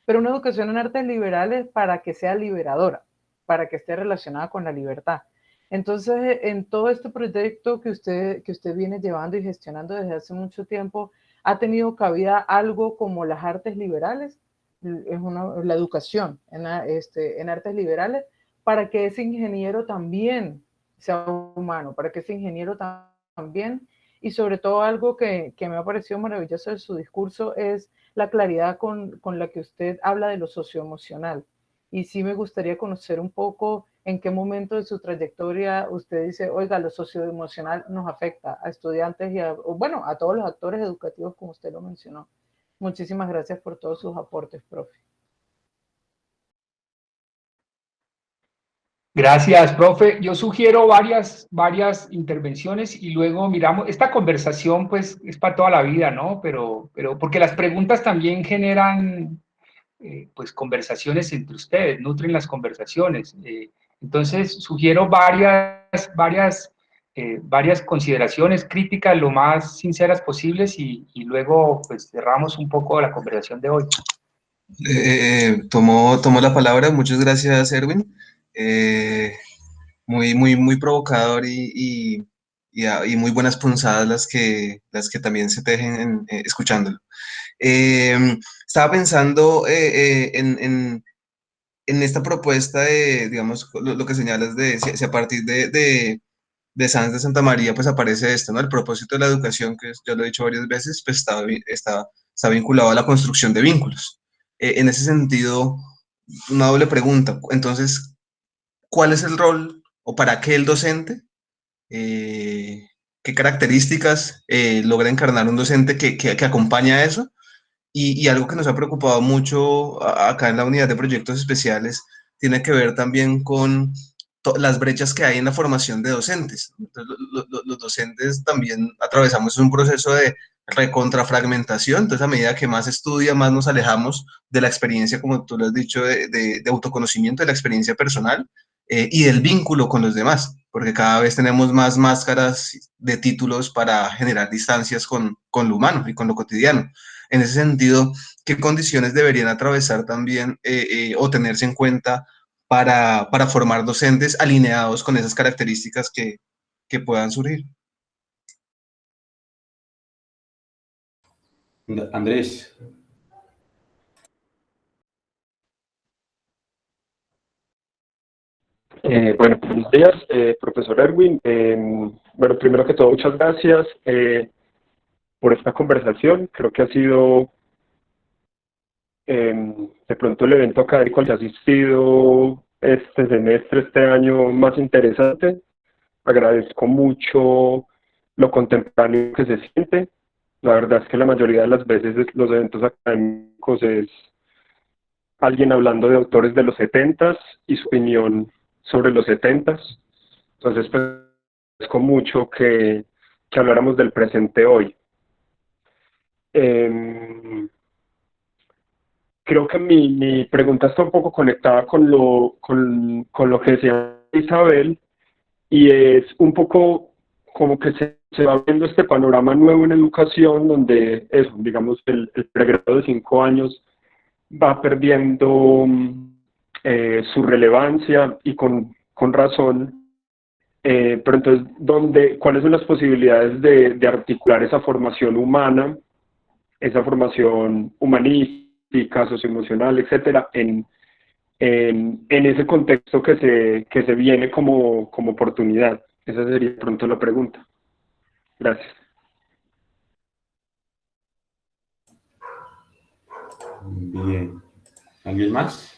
pero una educación en artes liberales para que sea liberadora, para que esté relacionada con la libertad. Entonces, en todo este proyecto que usted viene llevando y gestionando desde hace mucho tiempo, ¿ha tenido cabida algo como las artes liberales? La educación en artes liberales, para que ese ingeniero también sea humano, para que ese ingeniero también, y sobre todo algo que me ha parecido maravilloso de su discurso es la claridad con la que usted habla de lo socioemocional. Y sí me gustaría conocer un poco en qué momento de su trayectoria usted dice, oiga, lo socioemocional nos afecta a estudiantes y a todos los actores educativos, como usted lo mencionó. Muchísimas gracias por todos sus aportes, profe. Gracias, profe. Yo sugiero varias intervenciones y luego miramos. Esta conversación, pues, es para toda la vida, ¿no? Pero porque las preguntas también generan, pues, conversaciones entre ustedes, nutren las conversaciones. Entonces, sugiero varias consideraciones críticas lo más sinceras posibles y luego, pues, cerramos un poco la conversación de hoy. Tomo la palabra. Muchas gracias, Erwin. Muy provocador y muy buenas punzadas las que también se tejen escuchándolo. Estaba pensando en esta propuesta de, digamos, lo que señalas de si a partir de Sanz de Santa María, pues aparece esto, ¿no? El propósito de la educación, que ya lo he dicho varias veces, pues está vinculado a la construcción de vínculos. En ese sentido, una doble pregunta. Entonces, ¿cuál es el rol o para qué el docente? ¿Qué características logra encarnar un docente que acompaña a eso? Y algo que nos ha preocupado mucho acá en la unidad de proyectos especiales tiene que ver también con las brechas que hay en la formación de docentes. Entonces, los docentes también atravesamos un proceso de recontrafragmentación, entonces a medida que más estudia, más nos alejamos de la experiencia, como tú lo has dicho, de autoconocimiento, de la experiencia personal y del vínculo con los demás, porque cada vez tenemos más máscaras de títulos para generar distancias con lo humano y con lo cotidiano. En ese sentido, ¿qué condiciones deberían atravesar también o tenerse en cuenta para formar docentes alineados con esas características que puedan surgir? Andrés. Bueno, buenos días, profesor Erwin. Bueno, primero que todo, muchas gracias por esta conversación. Creo que ha sido de pronto el evento académico al que he asistido este semestre, este año, más interesante. Agradezco mucho lo contemporáneo que se siente. La verdad es que la mayoría de las veces los eventos académicos es alguien hablando de autores de los 70s y su opinión sobre los 70s. Entonces, pues, agradezco mucho que habláramos del presente hoy. Creo que mi pregunta está un poco conectada con lo que decía Isabel, y es un poco como que se va viendo este panorama nuevo en educación, donde eso, digamos, el pregrado de 5 años va perdiendo su relevancia, y con razón. Pero entonces, ¿cuáles son las posibilidades de articular esa formación humana, esa formación humanística, socioemocional, etcétera, en ese contexto que se viene como oportunidad? Esa sería de pronto la pregunta. Gracias. Bien. ¿Alguien más?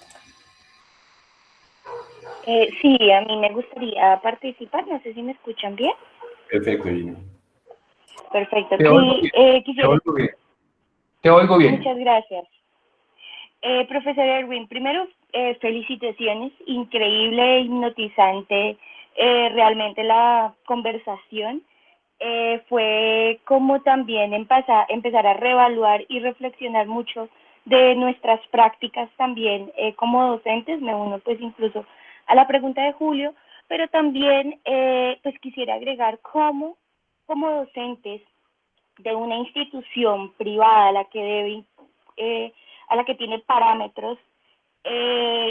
Sí, a mí me gustaría participar. No sé si me escuchan bien. Perfecto, Gina. Perfecto. Te oigo bien. Quisiera... Te oigo bien. Muchas gracias. Profesor Erwin, primero, felicitaciones. Increíble, hipnotizante, realmente la conversación. Fue como también empezar a reevaluar y reflexionar mucho de nuestras prácticas también como docentes. Me uno pues incluso a la pregunta de Julio, pero también pues quisiera agregar cómo como docentes de una institución privada a la que tiene parámetros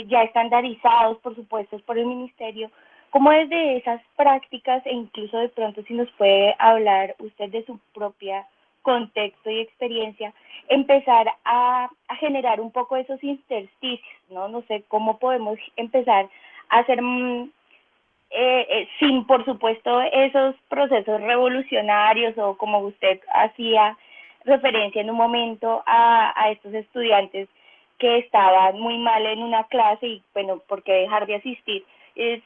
ya estandarizados, por supuesto, por el ministerio, como desde esas prácticas, e incluso de pronto si nos puede hablar usted de su propia contexto y experiencia, empezar a generar un poco esos intersticios, ¿no? No sé cómo podemos empezar a hacer, sin por supuesto esos procesos revolucionarios, o como usted hacía referencia en un momento a estos estudiantes que estaban muy mal en una clase y bueno, ¿por qué dejar de asistir? Es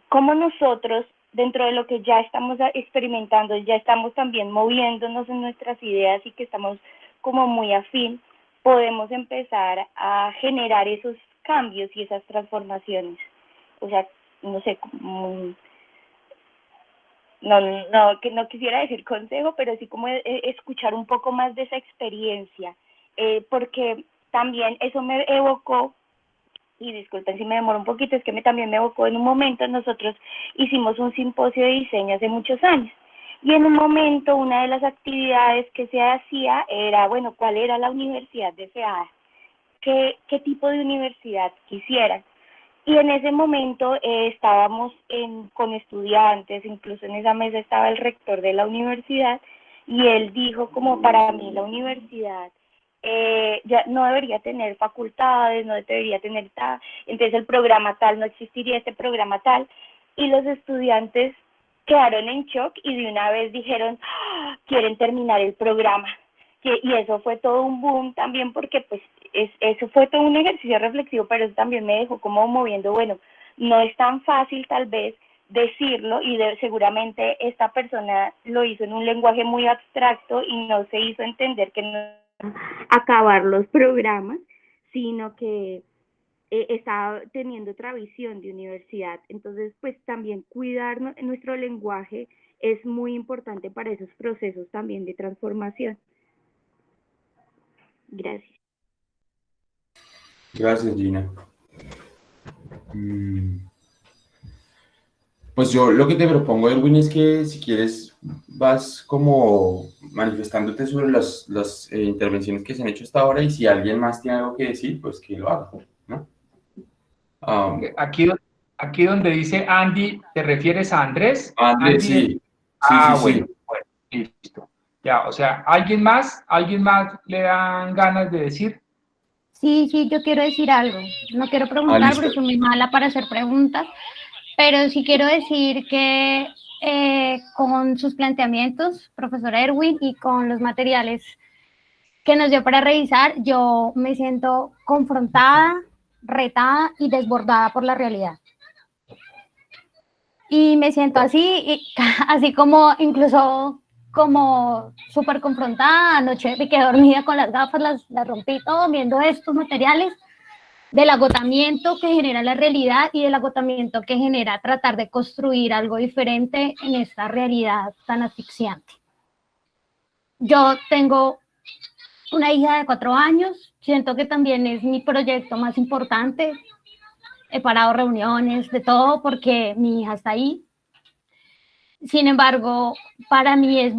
como nosotros, dentro de lo que ya estamos experimentando, ya estamos también moviéndonos en nuestras ideas y que estamos como muy afín, podemos empezar a generar esos cambios y esas transformaciones. O sea, no sé, que no quisiera decir consejo, pero sí como escuchar un poco más de esa experiencia, porque también eso me evocó, y disculpen si me demoro un poquito, es que también me evocó en un momento. Nosotros hicimos un simposio de diseño hace muchos años, y en un momento una de las actividades que se hacía era, bueno, ¿cuál era la universidad deseada? ¿Qué tipo de universidad quisieran? Y en ese momento estábamos con estudiantes, incluso en esa mesa estaba el rector de la universidad, y él dijo como para mí la universidad ya no debería tener facultades, no debería tener tal, entonces el programa tal, no existiría este programa tal, y los estudiantes quedaron en shock y de una vez dijeron, ¡ah! Quieren terminar el programa. Y eso fue todo un boom también, porque pues eso fue todo un ejercicio reflexivo, pero eso también me dejó como moviendo, bueno, no es tan fácil tal vez decirlo, y seguramente esta persona lo hizo en un lenguaje muy abstracto y no se hizo entender que no acabar los programas, sino que está teniendo otra visión de universidad. Entonces, pues también cuidar nuestro lenguaje es muy importante para esos procesos también de transformación. Gracias. Gracias, Gina. Pues yo lo que te propongo, Erwin, es que si quieres vas como manifestándote sobre las intervenciones que se han hecho hasta ahora, y si alguien más tiene algo que decir, pues que lo haga, ¿no? Aquí donde dice Andy, ¿te refieres a Andrés? Andrés, Andy, sí. Sí, bueno, sí. bueno, listo. Ya, o sea, ¿alguien más le dan ganas de decir? Sí, yo quiero decir algo. No quiero preguntar porque soy muy mala para hacer preguntas, pero sí quiero decir que con sus planteamientos, profesor Erwin, y con los materiales que nos dio para revisar, yo me siento confrontada, retada y desbordada por la realidad. Y me siento así, así como incluso como súper confrontada. Anoche me quedé dormida con las gafas, las rompí todo viendo estos materiales, del agotamiento que genera la realidad y del agotamiento que genera tratar de construir algo diferente en esta realidad tan asfixiante. Yo tengo una hija de 4 años, siento que también es mi proyecto más importante. He parado reuniones, de todo, porque mi hija está ahí. Sin embargo, para mí es,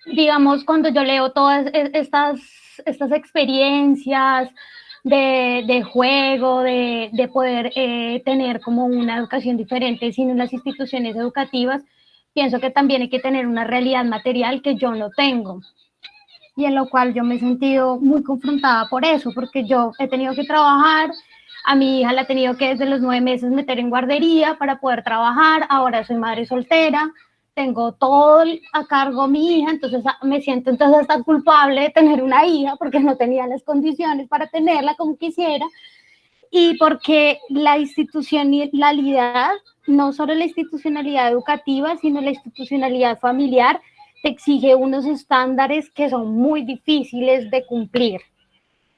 digamos, cuando yo leo todas estas experiencias de juego, de poder tener como una educación diferente sin las instituciones educativas, pienso que también hay que tener una realidad material que yo no tengo, y en lo cual yo me he sentido muy confrontada por eso, porque yo he tenido que trabajar. A mi hija la he tenido que desde los 9 meses meter en guardería para poder trabajar. Ahora soy madre soltera, tengo todo a cargo mi hija, entonces me siento entonces hasta culpable de tener una hija porque no tenía las condiciones para tenerla como quisiera, y porque la institucionalidad, no solo la institucionalidad educativa, sino la institucionalidad familiar, te exige unos estándares que son muy difíciles de cumplir.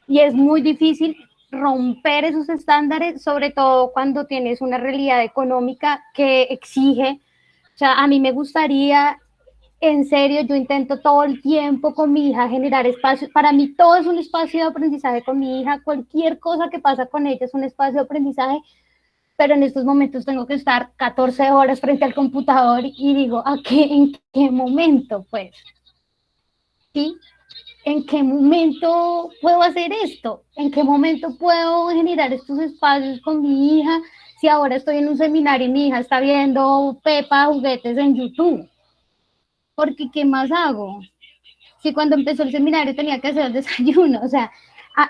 Y es muy difícil romper esos estándares, sobre todo cuando tienes una realidad económica que exige. O sea, a mí me gustaría, en serio, yo intento todo el tiempo con mi hija generar espacios. Para mí todo es un espacio de aprendizaje con mi hija. Cualquier cosa que pasa con ella es un espacio de aprendizaje, pero en estos momentos tengo que estar 14 horas frente al computador y digo, ¿en qué momento, pues? ¿Sí? ¿En qué momento puedo hacer esto? ¿En qué momento puedo generar estos espacios con mi hija? Si ahora estoy en un seminario y mi hija está viendo Pepa juguetes en YouTube, porque ¿qué más hago? Si cuando empezó el seminario tenía que hacer el desayuno, o sea,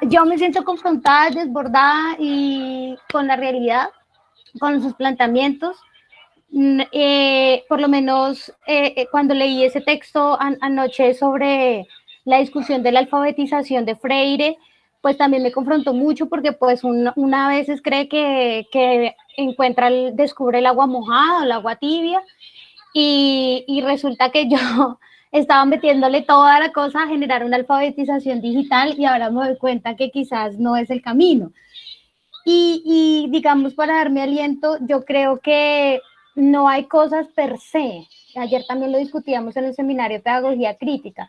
yo me siento confrontada, desbordada y con la realidad, con sus planteamientos. Por lo menos cuando leí ese texto anoche sobre la discusión de la alfabetización de Freire, pues también me confrontó mucho, porque pues una veces cree que descubre el agua mojada o el agua tibia, y resulta que yo estaba metiéndole toda la cosa a generar una alfabetización digital, y ahora me doy cuenta que quizás no es el camino. Y digamos, para darme aliento, yo creo que no hay cosas per se. Ayer también lo discutíamos en el seminario de Pedagogía Crítica.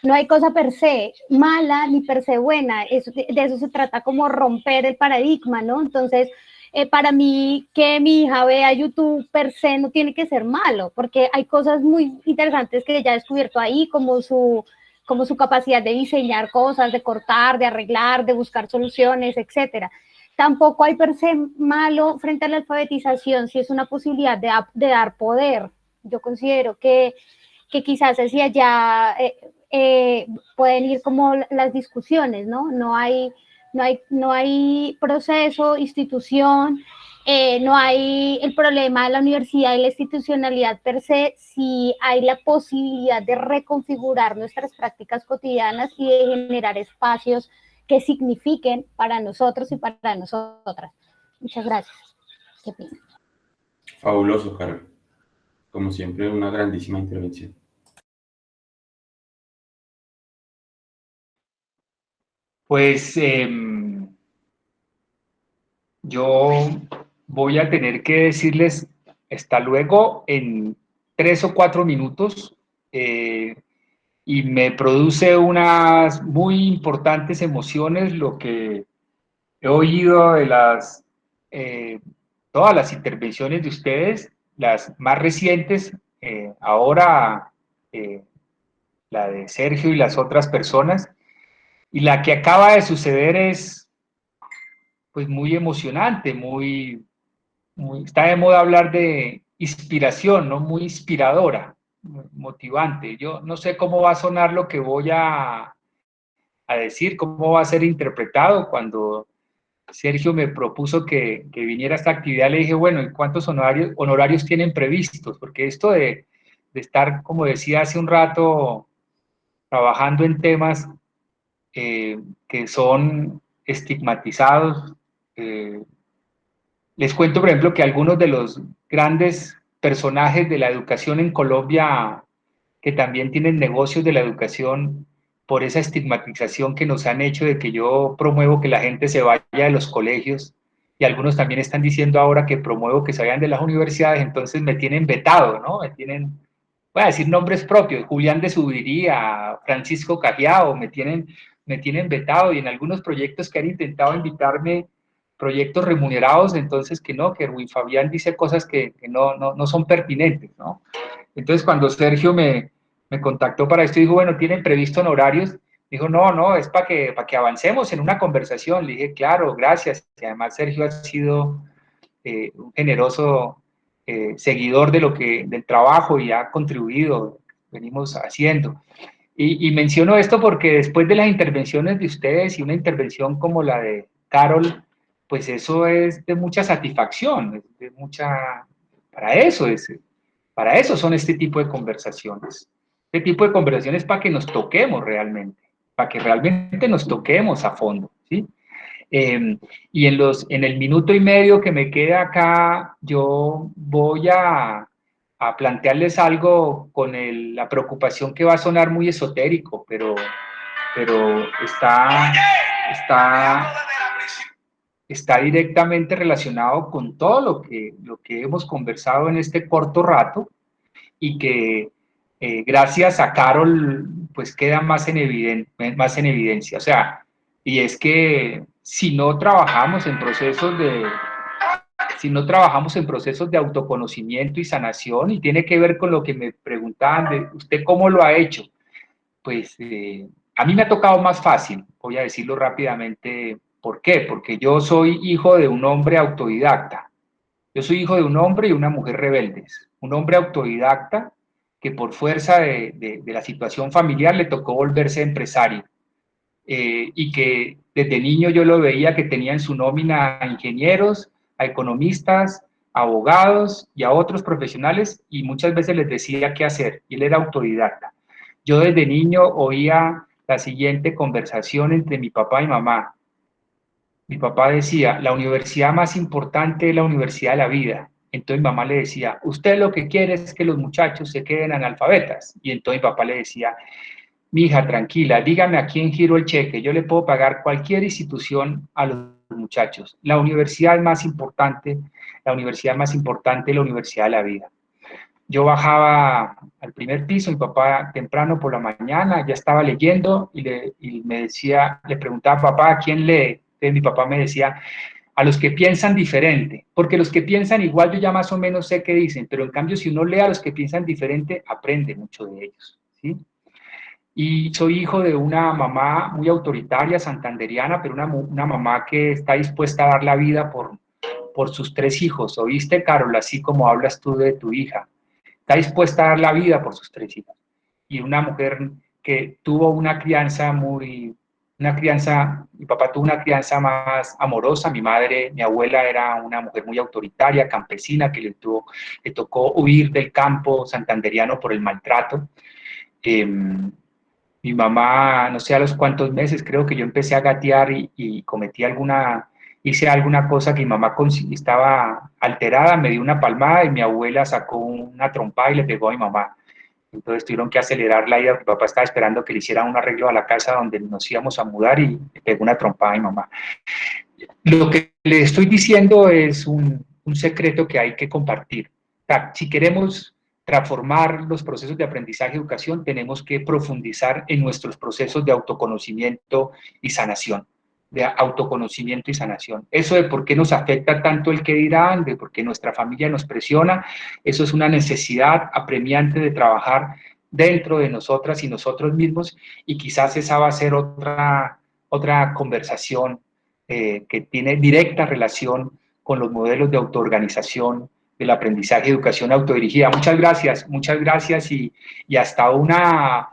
No hay cosa per se mala ni per se buena. De eso se trata, como romper el paradigma, ¿no? Entonces, para mí, que mi hija vea YouTube per se no tiene que ser malo, porque hay cosas muy interesantes que ella ha descubierto ahí, como su capacidad de diseñar cosas, de cortar, de arreglar, de buscar soluciones, etcétera. Tampoco hay per se malo frente a la alfabetización si es una posibilidad de dar poder. Yo considero que quizás hacia allá pueden ir como las discusiones, ¿no? No hay proceso, institución, no hay el problema de la universidad y la institucionalidad per se, si hay la posibilidad de reconfigurar nuestras prácticas cotidianas y de generar espacios que signifiquen para nosotros y para nosotras. Muchas gracias. ¿Qué piensas? Fabuloso, Carol. Como siempre, una grandísima intervención. Pues yo voy a tener que decirles hasta luego en 3 o 4 minutos, y me produce unas muy importantes emociones lo que he oído de todas las intervenciones de ustedes, las más recientes, ahora la de Sergio y las otras personas, y la que acaba de suceder es pues muy emocionante, está de moda hablar de inspiración, ¿no? Muy inspiradora, muy motivante. Yo no sé cómo va a sonar lo que voy a decir, cómo va a ser interpretado. Cuando Sergio me propuso que viniera a esta actividad, le dije, bueno, ¿y cuántos honorarios tienen previstos? Porque esto de estar, como decía hace un rato, trabajando en temas que son estigmatizados, les cuento, por ejemplo, que algunos de los grandes personajes de la educación en Colombia, que también tienen negocios de la educación, por esa estigmatización que nos han hecho de que yo promuevo que la gente se vaya de los colegios, y algunos también están diciendo ahora que promuevo que se vayan de las universidades, entonces me tienen vetado, ¿no? Voy a decir nombres propios, Julián de Subiría, Francisco Cajiao, me tienen vetado, y en algunos proyectos que han intentado invitarme, proyectos remunerados, entonces que no, que Rui Fabián dice cosas que no son pertinentes, ¿no? Entonces cuando Sergio me contactó para esto, dijo, bueno, ¿tienen previsto honorarios? Dijo, no, es para que avancemos en una conversación. Le dije, claro, gracias. Y además Sergio ha sido un generoso seguidor del trabajo, y ha contribuido, venimos haciendo. Y menciono esto porque después de las intervenciones de ustedes y una intervención como la de Carol, pues eso es de mucha satisfacción, de mucha, para eso son este tipo de conversaciones. Este tipo de conversaciones para que nos toquemos realmente, para que realmente nos toquemos a fondo, ¿sí? Y en el minuto y medio que me queda acá, yo voy a plantearles algo con la preocupación que va a sonar muy esotérico, pero está directamente relacionado con todo lo que hemos conversado en este corto rato, y que gracias a Carol pues queda más en evidencia. O sea, y es que si no trabajamos en procesos de autoconocimiento y sanación, y tiene que ver con lo que me preguntaban de usted cómo lo ha hecho, pues a mí me ha tocado más fácil, voy a decirlo rápidamente. ¿Por qué? Porque yo soy hijo de un hombre autodidacta. Yo soy hijo de un hombre y una mujer rebeldes. Un hombre autodidacta que por fuerza de la situación familiar le tocó volverse empresario, y que desde niño yo lo veía que tenía en su nómina a ingenieros, a economistas, a abogados y a otros profesionales, y muchas veces les decía qué hacer, y él era autodidacta. Yo desde niño oía la siguiente conversación entre mi papá y mamá. Mi papá decía, la universidad más importante es la universidad de la vida. Entonces mi mamá le decía, usted lo que quiere es que los muchachos se queden analfabetas. Y entonces mi papá le decía, mi hija, tranquila, dígame a quién giro el cheque, yo le puedo pagar cualquier institución a los muchachos. La universidad más importante, la universidad más importante es la universidad de la vida. Yo bajaba al primer piso, mi papá temprano por la mañana ya estaba leyendo, y me decía, le preguntaba, papá, ¿a quién lee? Entonces mi papá me decía, a los que piensan diferente, porque los que piensan igual yo ya más o menos sé qué dicen, pero en cambio si uno lee a los que piensan diferente, aprende mucho de ellos, ¿sí? Y soy hijo de una mamá muy autoritaria, santanderiana, pero una mamá que está dispuesta a dar la vida por sus 3 hijos. ¿Oíste, Carol? Así como hablas tú de tu hija. Está dispuesta a dar la vida por sus 3 hijos. Y una mujer que tuvo una crianza mi papá tuvo una crianza más amorosa, mi abuela era una mujer muy autoritaria, campesina, que le tocó huir del campo santanderiano por el maltrato. Mi mamá, no sé a los cuántos meses, creo que yo empecé a gatear y hice alguna cosa que mi mamá estaba alterada, me dio una palmada y mi abuela sacó una trompada y le pegó a mi mamá. Entonces tuvieron que acelerar la ida, porque mi papá estaba esperando que le hicieran un arreglo a la casa donde nos íbamos a mudar, y le pegó una trompada a mi mamá. Lo que le estoy diciendo es un secreto que hay que compartir. O sea, si queremos transformar los procesos de aprendizaje y educación, tenemos que profundizar en nuestros procesos de autoconocimiento y sanación. De autoconocimiento y sanación. Eso de por qué nos afecta tanto el qué dirán, de por qué nuestra familia nos presiona, eso es una necesidad apremiante de trabajar dentro de nosotras y nosotros mismos, y quizás esa va a ser otra conversación que tiene directa relación con los modelos de autoorganización del aprendizaje y educación autodirigida. Muchas gracias y hasta una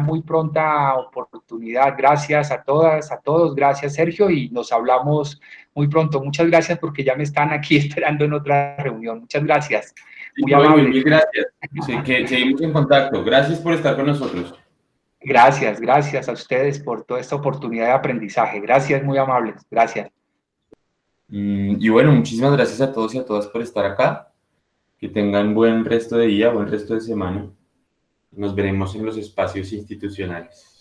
muy pronta oportunidad. Gracias a todas, a todos, gracias Sergio, y nos hablamos muy pronto. Muchas gracias porque ya me están aquí esperando en otra reunión. Muchas gracias. Muy amable. Mil gracias. Sí, que seguimos en contacto. Gracias por estar con nosotros. Gracias a ustedes por toda esta oportunidad de aprendizaje. Gracias, muy amables. Gracias. Y bueno, muchísimas gracias a todos y a todas por estar acá. Que tengan buen resto de día, buen resto de semana. Nos veremos en los espacios institucionales.